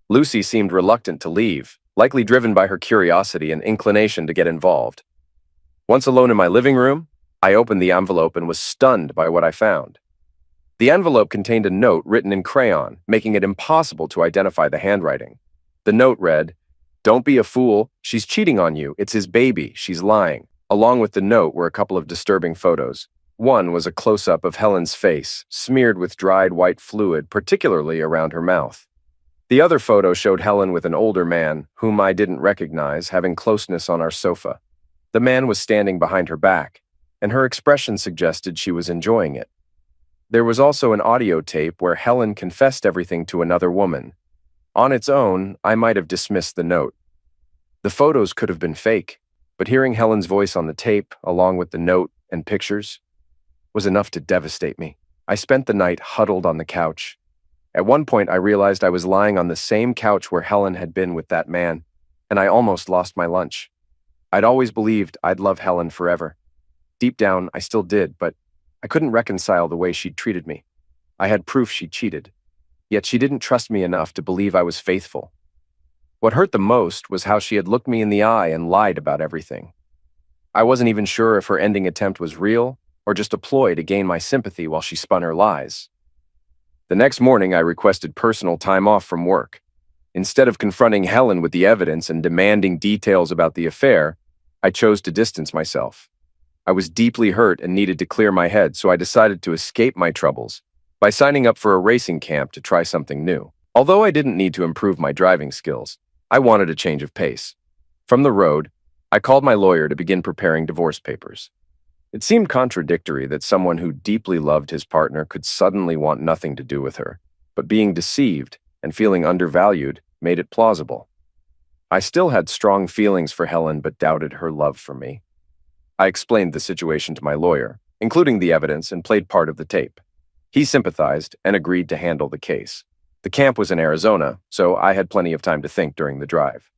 Speaker 1: Lucy seemed reluctant to leave, likely driven by her curiosity and inclination to get involved. Once alone in my living room, I opened the envelope and was stunned by what I found. The envelope contained a note written in crayon, making it impossible to identify the handwriting. The note read, "Don't be a fool, she's cheating on you, it's his baby, she's lying." Along with the note were a couple of disturbing photos. One was a close-up of Helen's face, smeared with dried white fluid, particularly around her mouth. The other photo showed Helen with an older man, whom I didn't recognize, having closeness on our sofa. The man was standing behind her back, and her expression suggested she was enjoying it. There was also an audio tape where Helen confessed everything to another woman. On its own, I might have dismissed the note. The photos could have been fake, but hearing Helen's voice on the tape, along with the note and pictures, was enough to devastate me. I spent the night huddled on the couch. At one point, I realized I was lying on the same couch where Helen had been with that man, and I almost lost my lunch. I'd always believed I'd love Helen forever. Deep down, I still did, but I couldn't reconcile the way she'd treated me. I had proof she cheated, yet she didn't trust me enough to believe I was faithful. What hurt the most was how she had looked me in the eye and lied about everything. I wasn't even sure if her ending attempt was real or just a ploy to gain my sympathy while she spun her lies. The next morning, I requested personal time off from work. Instead of confronting Helen with the evidence and demanding details about the affair, I chose to distance myself. I was deeply hurt and needed to clear my head, so I decided to escape my troubles by signing up for a racing camp to try something new. Although I didn't need to improve my driving skills, I wanted a change of pace. From the road, I called my lawyer to begin preparing divorce papers. It seemed contradictory that someone who deeply loved his partner could suddenly want nothing to do with her, but being deceived and feeling undervalued made it plausible. I still had strong feelings for Helen but doubted her love for me. I explained the situation to my lawyer, including the evidence, and played part of the tape. He sympathized and agreed to handle the case. The camp was in Arizona, so I had plenty of time to think during the drive.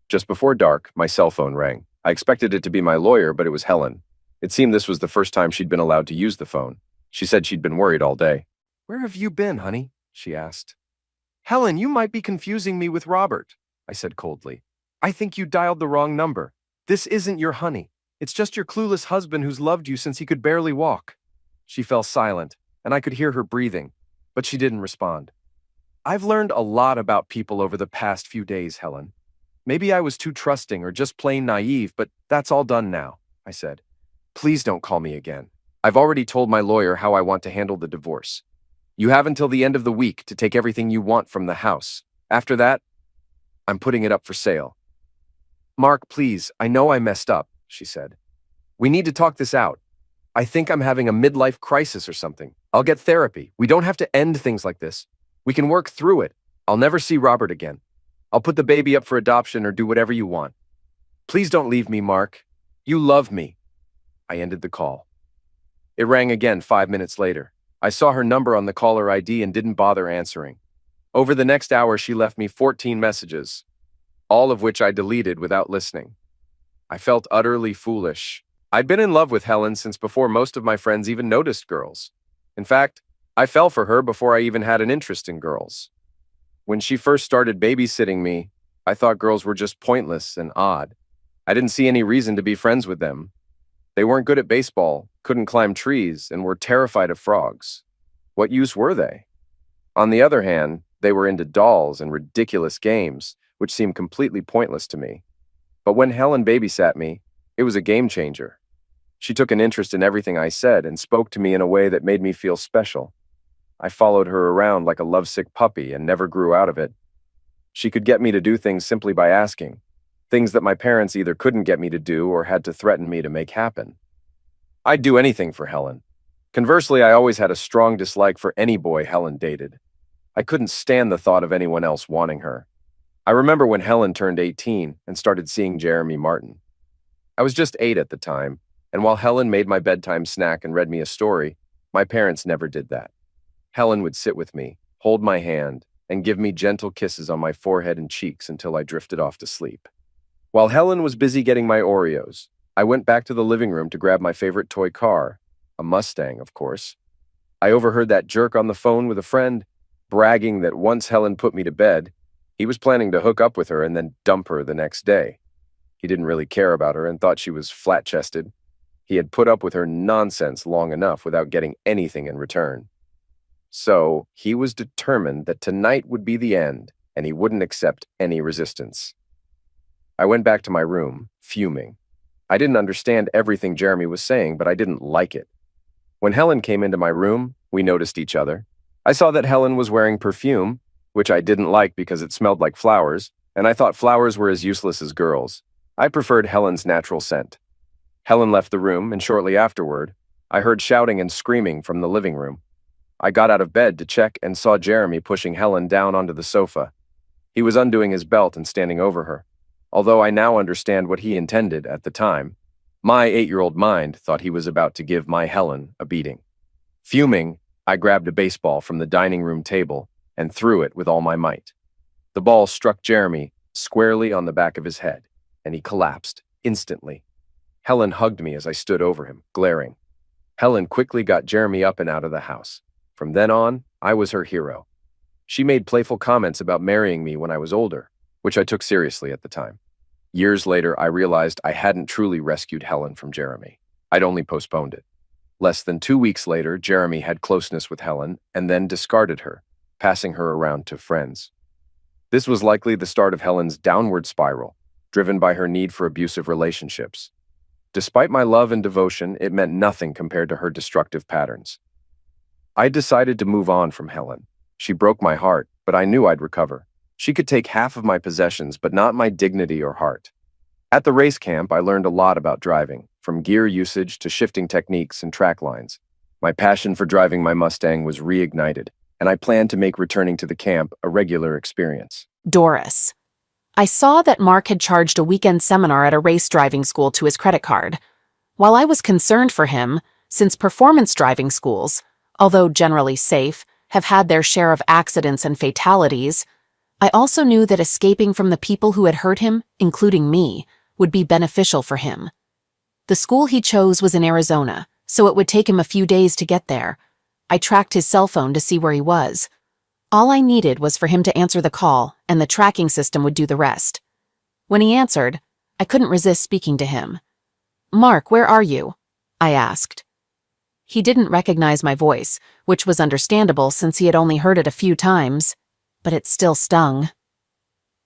Speaker 1: Just before dark, my cell phone rang. I expected it to be my lawyer, but it was Helen. It seemed this was the first time she'd been allowed to use the phone. She said she'd been worried all day. "Where have you been, honey?" she asked. "Helen, you might be confusing me with Robert," I said coldly. "I think you dialed the wrong number. This isn't your honey. It's just your clueless husband who's loved you since he could barely walk." She fell silent, and I could hear her breathing, but she didn't respond. "I've learned a lot about people over the past few days, Helen. Maybe I was too trusting or just plain naive, but that's all done now," I said. "Please don't call me again. I've already told my lawyer how I want to handle the divorce. You have until the end of the week to take everything you want from the house. After that, I'm putting it up for sale." "Mark, please, I know I messed up," she said. "We need to talk this out. I think I'm having a midlife crisis or something. I'll get therapy. We don't have to end things like this. We can work through it. I'll never see Robert again. I'll put the baby up for adoption or do whatever you want. Please don't leave me, Mark. You love me." I ended the call. It rang again 5 minutes later. I saw her number on the caller ID and didn't bother answering. Over the next hour, she left me 14 messages, all of which I deleted without listening. I felt utterly foolish. I'd been in love with Helen since before most of my friends even noticed girls. In fact, I fell for her before I even had an interest in girls. When she first started babysitting me, I thought girls were just pointless and odd. I didn't see any reason to be friends with them. They weren't good at baseball, couldn't climb trees, and were terrified of frogs. What use were they? On the other hand, they were into dolls and ridiculous games, which seemed completely pointless to me. But when Helen babysat me, it was a game changer. She took an interest in everything I said and spoke to me in a way that made me feel special. I followed her around like a lovesick puppy and never grew out of it. She could get me to do things simply by asking, things that my parents either couldn't get me to do or had to threaten me to make happen. I'd do anything for Helen. Conversely, I always had a strong dislike for any boy Helen dated. I couldn't stand the thought of anyone else wanting her. I remember when Helen turned 18 and started seeing Jeremy Martin. I was just 8 at the time, and while Helen made my bedtime snack and read me a story, my parents never did that. Helen would sit with me, hold my hand, and give me gentle kisses on my forehead and cheeks until I drifted off to sleep. While Helen was busy getting my Oreos, I went back to the living room to grab my favorite toy car, a Mustang, of course. I overheard that jerk on the phone with a friend, bragging that once Helen put me to bed, he was planning to hook up with her and then dump her the next day. He didn't really care about her and thought she was flat-chested. He had put up with her nonsense long enough without getting anything in return. So he was determined that tonight would be the end, and he wouldn't accept any resistance. I went back to my room, fuming. I didn't understand everything Jeremy was saying, but I didn't like it. When Helen came into my room, we noticed each other. I saw that Helen was wearing perfume, which I didn't like because it smelled like flowers, and I thought flowers were as useless as girls. I preferred Helen's natural scent. Helen left the room, and shortly afterward, I heard shouting and screaming from the living room. I got out of bed to check and saw Jeremy pushing Helen down onto the sofa. He was undoing his belt and standing over her. Although I now understand what he intended at the time, my 8-year-old mind thought he was about to give my Helen a beating. Fuming, I grabbed a baseball from the dining room table and threw it with all my might. The ball struck Jeremy squarely on the back of his head, and he collapsed instantly. Helen hugged me as I stood over him, glaring. Helen quickly got Jeremy up and out of the house. From then on, I was her hero. She made playful comments about marrying me when I was older, which I took seriously at the time. Years later, I realized I hadn't truly rescued Helen from Jeremy. I'd only postponed it. Less than 2 weeks later, Jeremy had closeness with Helen and then discarded her, passing her around to friends. This was likely the start of Helen's downward spiral, driven by her need for abusive relationships. Despite my love and devotion, it meant nothing compared to her destructive patterns. I decided to move on from Helen. She broke my heart, but I knew I'd recover. She could take half of my possessions, but not my dignity or heart. At the race camp, I learned a lot about driving, from gear usage to shifting techniques and track lines. My passion for driving my Mustang was reignited, and I planned to make returning to the camp a regular experience.
Speaker 2: Doris. I saw that Mark had charged a weekend seminar at a race driving school to his credit card. While I was concerned for him, since performance driving schools, although generally safe, have had their share of accidents and fatalities, I also knew that escaping from the people who had hurt him, including me, would be beneficial for him. The school he chose was in Arizona, so it would take him a few days to get there. I tracked his cell phone to see where he was. All I needed was for him to answer the call, and the tracking system would do the rest. When he answered, I couldn't resist speaking to him. "Mark, where are you?" I asked. He didn't recognize my voice, which was understandable since he had only heard it a few times, but it still stung.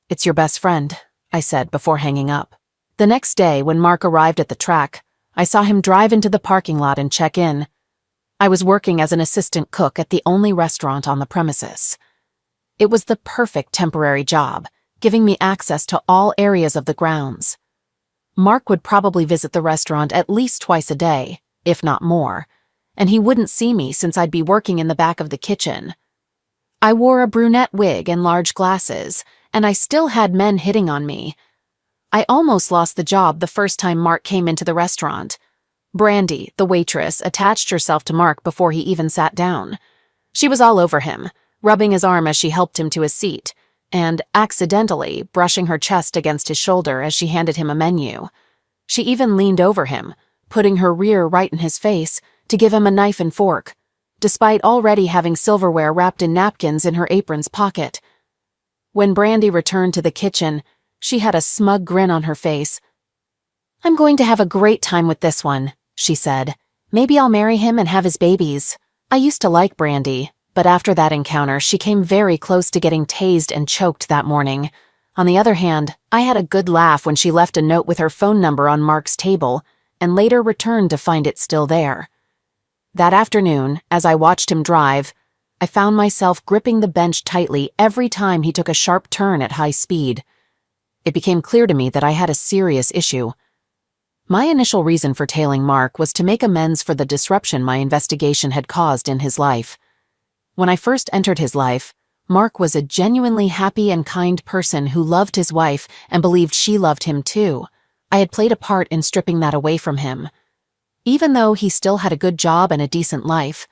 Speaker 2: "It's your best friend," I said before hanging up. The next day, when Mark arrived at the track, I saw him drive into the parking lot and check in. I was working as an assistant cook at the only restaurant on the premises. It was the perfect temporary job, giving me access to all areas of the grounds. Mark would probably visit the restaurant at least twice a day, if not more, and he wouldn't see me since I'd be working in the back of the kitchen. I wore a brunette wig and large glasses, and I still had men hitting on me. I almost lost the job the first time Mark came into the restaurant. Brandy, the waitress, attached herself to Mark before he even sat down. She was all over him, rubbing his arm as she helped him to his seat, and accidentally brushing her chest against his shoulder as she handed him a menu. She even leaned over him, putting her rear right in his face, to give him a knife and fork, despite already having silverware wrapped in napkins in her apron's pocket. When Brandy returned to the kitchen, she had a smug grin on her face. "I'm going to have a great time with this one," she said. "Maybe I'll marry him and have his babies." I used to like Brandy, but after that encounter, she came very close to getting tased and choked that morning. On the other hand, I had a good laugh when she left a note with her phone number on Mark's table and later returned to find it still there. That afternoon, as I watched him drive, I found myself gripping the bench tightly every time he took a sharp turn at high speed. It became clear to me that I had a serious issue. My initial reason for tailing Mark was to make amends for the disruption my investigation had caused in his life. When I first entered his life, Mark was a genuinely happy and kind person who loved his wife and believed she loved him too. I had played a part in stripping that away from him. Even though he still had a good job and a decent life,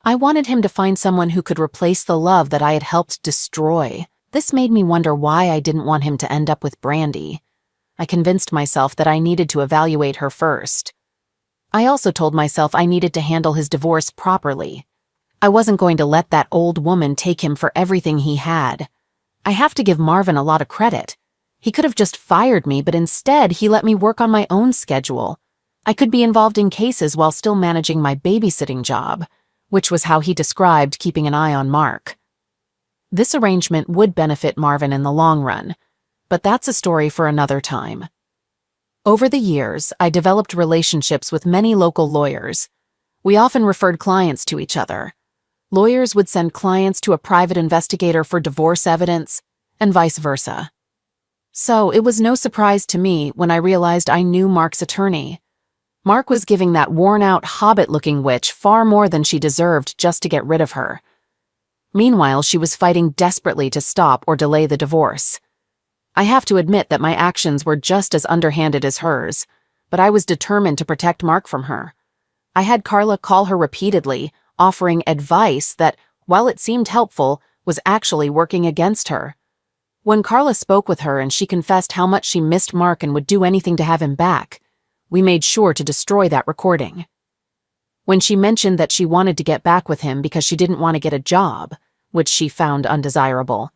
Speaker 2: I wanted him to find someone who could replace the love that I had helped destroy. This made me wonder why I didn't want him to end up with Brandy. I convinced myself that I needed to evaluate her first. I also told myself I needed to handle his divorce properly. I wasn't going to let that old woman take him for everything he had. I have to give Marvin a lot of credit. He could have just fired me, but instead he let me work on my own schedule. I could be involved in cases while still managing my babysitting job, which was how he described keeping an eye on Mark. This arrangement would benefit Marvin in the long run, but that's a story for another time. Over the years, I developed relationships with many local lawyers. We often referred clients to each other. Lawyers would send clients to a private investigator for divorce evidence, and vice versa. So it was no surprise to me when I realized I knew Mark's attorney. Mark was giving that worn-out, hobbit-looking witch far more than she deserved just to get rid of her. Meanwhile, she was fighting desperately to stop or delay the divorce. I have to admit that my actions were just as underhanded as hers, but I was determined to protect Mark from her. I had Carla call her repeatedly, offering advice that, while it seemed helpful, was actually working against her. When Carla spoke with her and she confessed how much she missed Mark and would do anything to have him back, we made sure to destroy that recording. When she mentioned that she wanted to get back with him because she didn't want to get a job, which she found undesirable,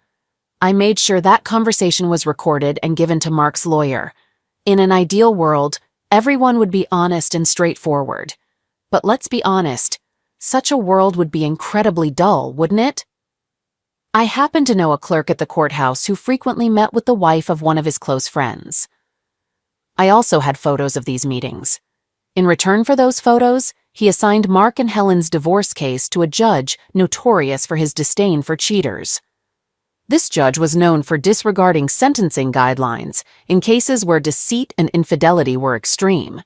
Speaker 2: I made sure that conversation was recorded and given to Mark's lawyer. In an ideal world, everyone would be honest and straightforward. But let's be honest, such a world would be incredibly dull, wouldn't it? I happened to know a clerk at the courthouse who frequently met with the wife of one of his close friends. I also had photos of these meetings. In return for those photos, he assigned Mark and Helen's divorce case to a judge notorious for his disdain for cheaters. This judge was known for disregarding sentencing guidelines in cases where deceit and infidelity were extreme.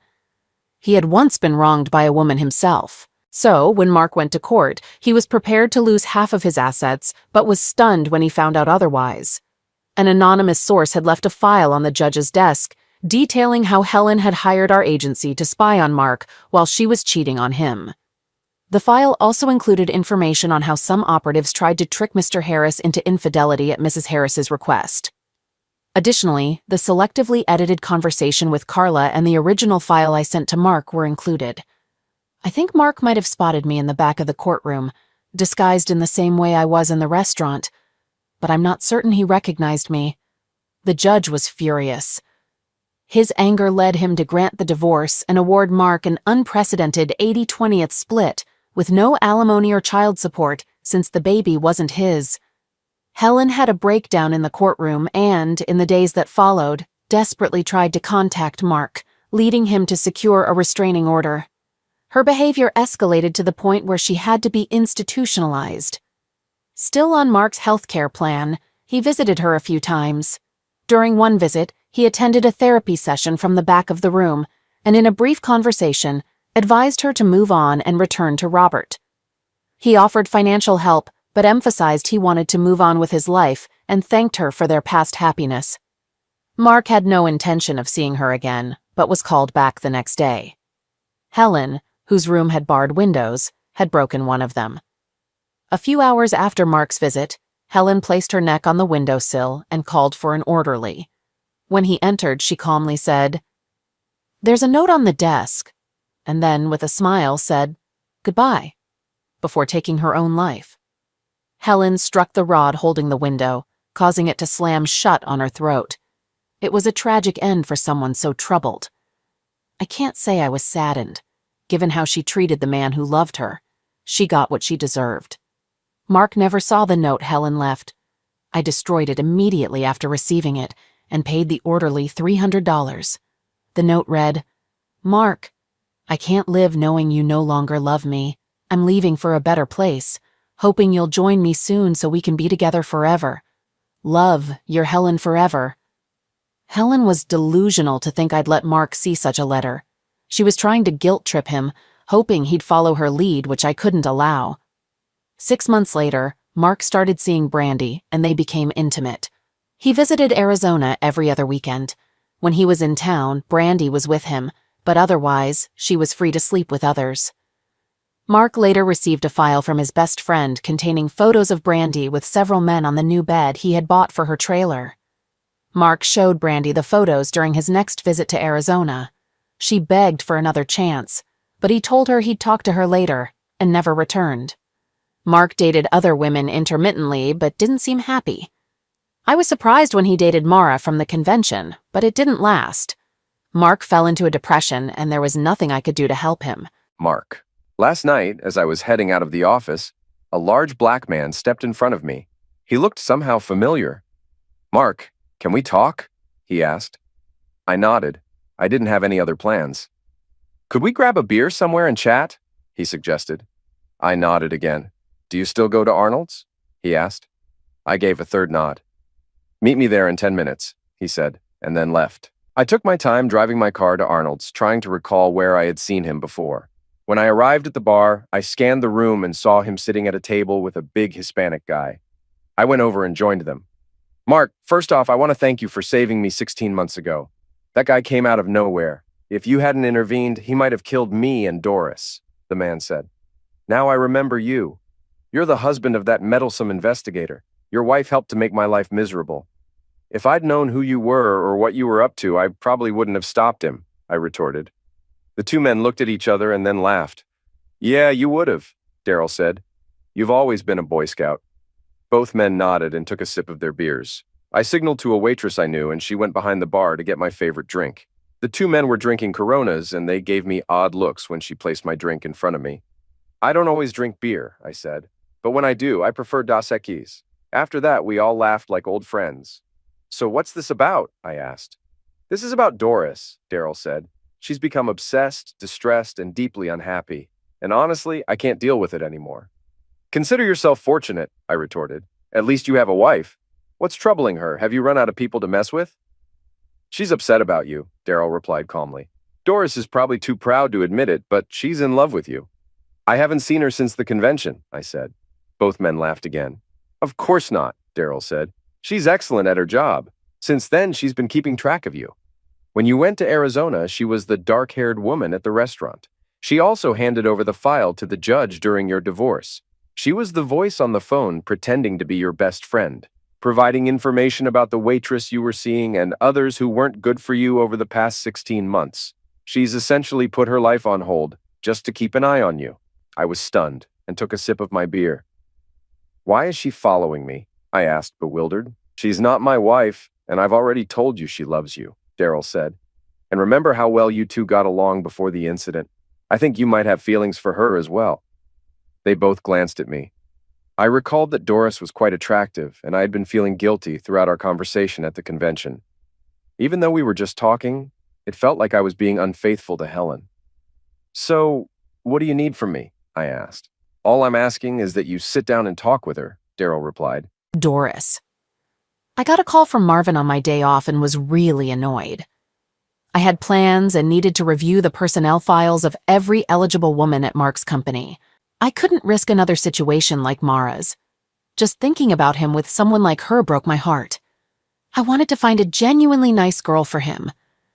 Speaker 2: He had once been wronged by a woman himself. So, when Mark went to court, he was prepared to lose half of his assets, but was stunned when he found out otherwise. An anonymous source had left a file on the judge's desk detailing how Helen had hired our agency to spy on Mark while she was cheating on him. The file also included information on how some operatives tried to trick Mr. Harris into infidelity at Mrs. Harris's request. Additionally, the selectively edited conversation with Carla and the original file I sent to Mark were included. I think Mark might have spotted me in the back of the courtroom, disguised in the same way I was in the restaurant, but I'm not certain he recognized me. The judge was furious. His anger led him to grant the divorce and award Mark an unprecedented 80-20th split, with no alimony or child support since the baby wasn't his. Helen had a breakdown in the courtroom and, in the days that followed, desperately tried to contact Mark, leading him to secure a restraining order. Her behavior escalated to the point where she had to be institutionalized. Still on Mark's healthcare plan, he visited her a few times. During one visit, he attended a therapy session from the back of the room, and in a brief conversation, advised her to move on and return to Robert. He offered financial help, but emphasized he wanted to move on with his life and thanked her for their past happiness. Mark had no intention of seeing her again, but was called back the next day. Helen, whose room had barred windows, had broken one of them. A few hours after Mark's visit, Helen placed her neck on the windowsill and called for an orderly. When he entered, she calmly said, "There's a note on the desk," and then, with a smile, said, "Goodbye," before taking her own life. Helen struck the rod holding the window, causing it to slam shut on her throat. It was a tragic end for someone so troubled. I can't say I was saddened, given how she treated the man who loved her. She got what she deserved. Mark never saw the note Helen left. I destroyed it immediately after receiving it and paid the orderly $300. The note read, "Mark, I can't live knowing you no longer love me. I'm leaving for a better place, hoping you'll join me soon so we can be together forever. Love, your Helen forever." Helen was delusional to think I'd let Mark see such a letter. She was trying to guilt-trip him, hoping he'd follow her lead, which I couldn't allow. 6 months later, Mark started seeing Brandy, and they became intimate. He visited Arizona every other weekend. When he was in town, Brandy was with him, but otherwise, she was free to sleep with others. Mark later received a file from his best friend containing photos of Brandy with several men on the new bed he had bought for her trailer. Mark showed Brandy the photos during his next visit to Arizona. She begged for another chance, but he told her he'd talk to her later and never returned. Mark dated other women intermittently but didn't seem happy. I was surprised when he dated Mara from the convention, but it didn't last. Mark fell into a depression and there was nothing I could do to help him.
Speaker 1: Mark. Last night, as I was heading out of the office, a large black man stepped in front of me. He looked somehow familiar. "Mark, can we talk?" he asked. I nodded. I didn't have any other plans. "Could we grab a beer somewhere and chat?" he suggested. I nodded again. "Do you still go to Arnold's?" he asked. I gave a third nod. "Meet me there in 10 minutes, he said, and then left. I took my time driving my car to Arnold's, trying to recall where I had seen him before. When I arrived at the bar, I scanned the room and saw him sitting at a table with a big Hispanic guy. I went over and joined them. "Mark, first off, I want to thank you for saving me 16 months ago. That guy came out of nowhere. If you hadn't intervened, he might have killed me and Doris," the man said. "Now I remember you. You're the husband of that meddlesome investigator. Your wife helped to make my life miserable. If I'd known who you were or what you were up to, I probably wouldn't have stopped him," I retorted. The two men looked at each other and then laughed. "Yeah, you would have," Daryl said. "You've always been a Boy Scout." Both men nodded and took a sip of their beers. I signaled to a waitress I knew, and she went behind the bar to get my favorite drink. The two men were drinking Coronas, and they gave me odd looks when she placed my drink in front of me. "I don't always drink beer," I said, "but when I do, I prefer Dos Equis." After that, we all laughed like old friends. "So what's this about?" I asked. "This is about Doris," Daryl said. "She's become obsessed, distressed, and deeply unhappy. And honestly, I can't deal with it anymore." "Consider yourself fortunate," I retorted. "At least you have a wife. What's troubling her? Have you run out of people to mess with?" "She's upset about you," Daryl replied calmly. "Doris is probably too proud to admit it, but she's in love with you." "I haven't seen her since the convention," I said. Both men laughed again. "Of course not," Daryl said. "She's excellent at her job. Since then, she's been keeping track of you. When you went to Arizona, she was the dark-haired woman at the restaurant. She also handed over the file to the judge during your divorce. She was the voice on the phone pretending to be your best friend, providing information about the waitress you were seeing and others who weren't good for you over the past 16 months. She's essentially put her life on hold just to keep an eye on you." I was stunned and took a sip of my beer. "Why is she following me?" I asked, bewildered. "She's not my wife, and I've already told you she loves you," Daryl said. "And remember how well you two got along before the incident. I think you might have feelings for her as well." They both glanced at me. I recalled that Doris was quite attractive, and I had been feeling guilty throughout our conversation at the convention. Even though we were just talking, it felt like I was being unfaithful to Helen. "So, what do you need from me?" I asked. "All I'm asking is that you sit down and talk with her," Daryl replied.
Speaker 2: Doris. I got a call from Marvin on my day off and was really annoyed. I had plans and needed to review the personnel files of every eligible woman at Mark's company. I couldn't risk another situation like Mara's. Just thinking about him with someone like her broke my heart. I wanted to find a genuinely nice girl for him,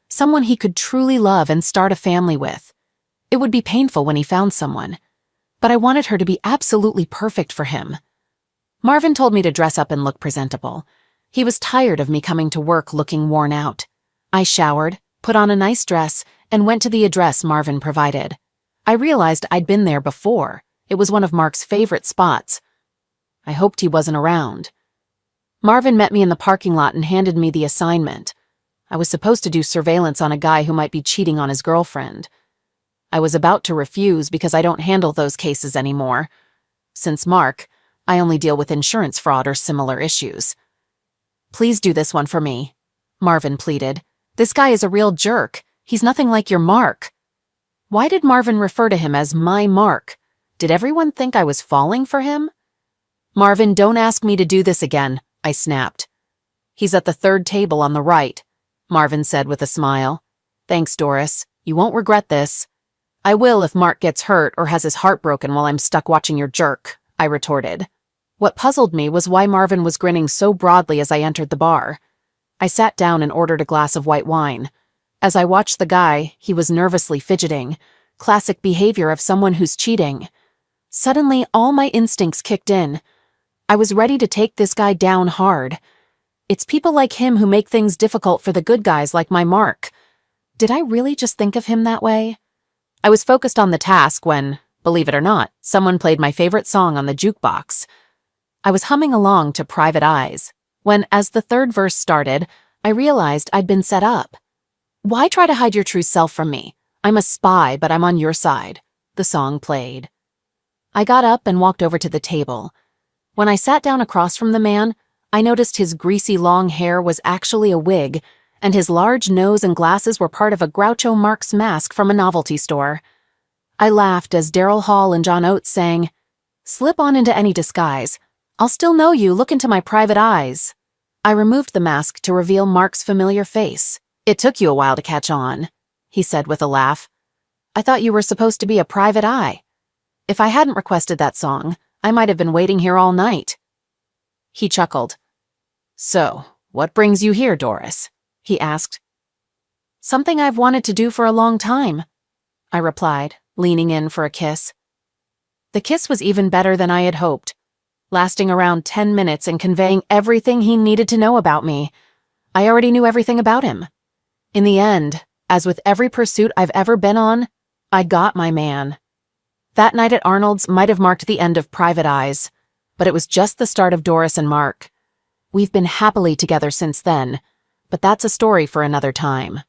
Speaker 2: someone he could truly love and start a family with. It would be painful when he found someone, but I wanted her to be absolutely perfect for him. Marvin told me to dress up and look presentable. He was tired of me coming to work looking worn out. I showered, put on a nice dress, and went to the address Marvin provided. I realized I'd been there before. It was one of Mark's favorite spots. I hoped he wasn't around. Marvin met me in the parking lot and handed me the assignment. I was supposed to do surveillance on a guy who might be cheating on his girlfriend. I was about to refuse because I don't handle those cases anymore. Since Mark, I only deal with insurance fraud or similar issues. "Please do this one for me," Marvin pleaded. "This guy is a real jerk. He's nothing like your Mark." Why did Marvin refer to him as my Mark? Did everyone think I was falling for him? "Marvin, don't ask me to do this again," I snapped. "He's at the third table on the right," Marvin said with a smile. "Thanks, Doris. You won't regret this." "I will if Mark gets hurt or has his heart broken while I'm stuck watching your jerk," I retorted. What puzzled me was why Marvin was grinning so broadly as I entered the bar. I sat down and ordered a glass of white wine. As I watched the guy, he was nervously fidgeting, classic behavior of someone who's cheating. Suddenly, all my instincts kicked in. I was ready to take this guy down hard. It's people like him who make things difficult for the good guys like my Mark. Did I really just think of him that way? I was focused on the task when, believe it or not, someone played my favorite song on the jukebox. I was humming along to Private Eyes, when, as the third verse started, I realized I'd been set up. "Why try to hide your true self from me? I'm a spy, but I'm on your side," the song played. I got up and walked over to the table. When I sat down across from the man, I noticed his greasy long hair was actually a wig, and his large nose and glasses were part of a Groucho Marx mask from a novelty store. I laughed as Daryl Hall and John Oates sang, "Slip on into any disguise. I'll still know you, look into my private eyes." I removed the mask to reveal Mark's familiar face. "It took you a while to catch on," he said with a laugh. "I thought you were supposed to be a private eye. If I hadn't requested that song, I might have been waiting here all night." He chuckled. "So, what brings you here, Doris?" he asked. "Something I've wanted to do for a long time," I replied, leaning in for a kiss. The kiss was even better than I had hoped, lasting around 10 minutes and conveying everything he needed to know about me. I already knew everything about him. In the end, as with every pursuit I've ever been on, I got my man. That night at Arnold's might have marked the end of Private Eyes, but it was just the start of Doris and Mark. We've been happily together since then, but that's a story for another time.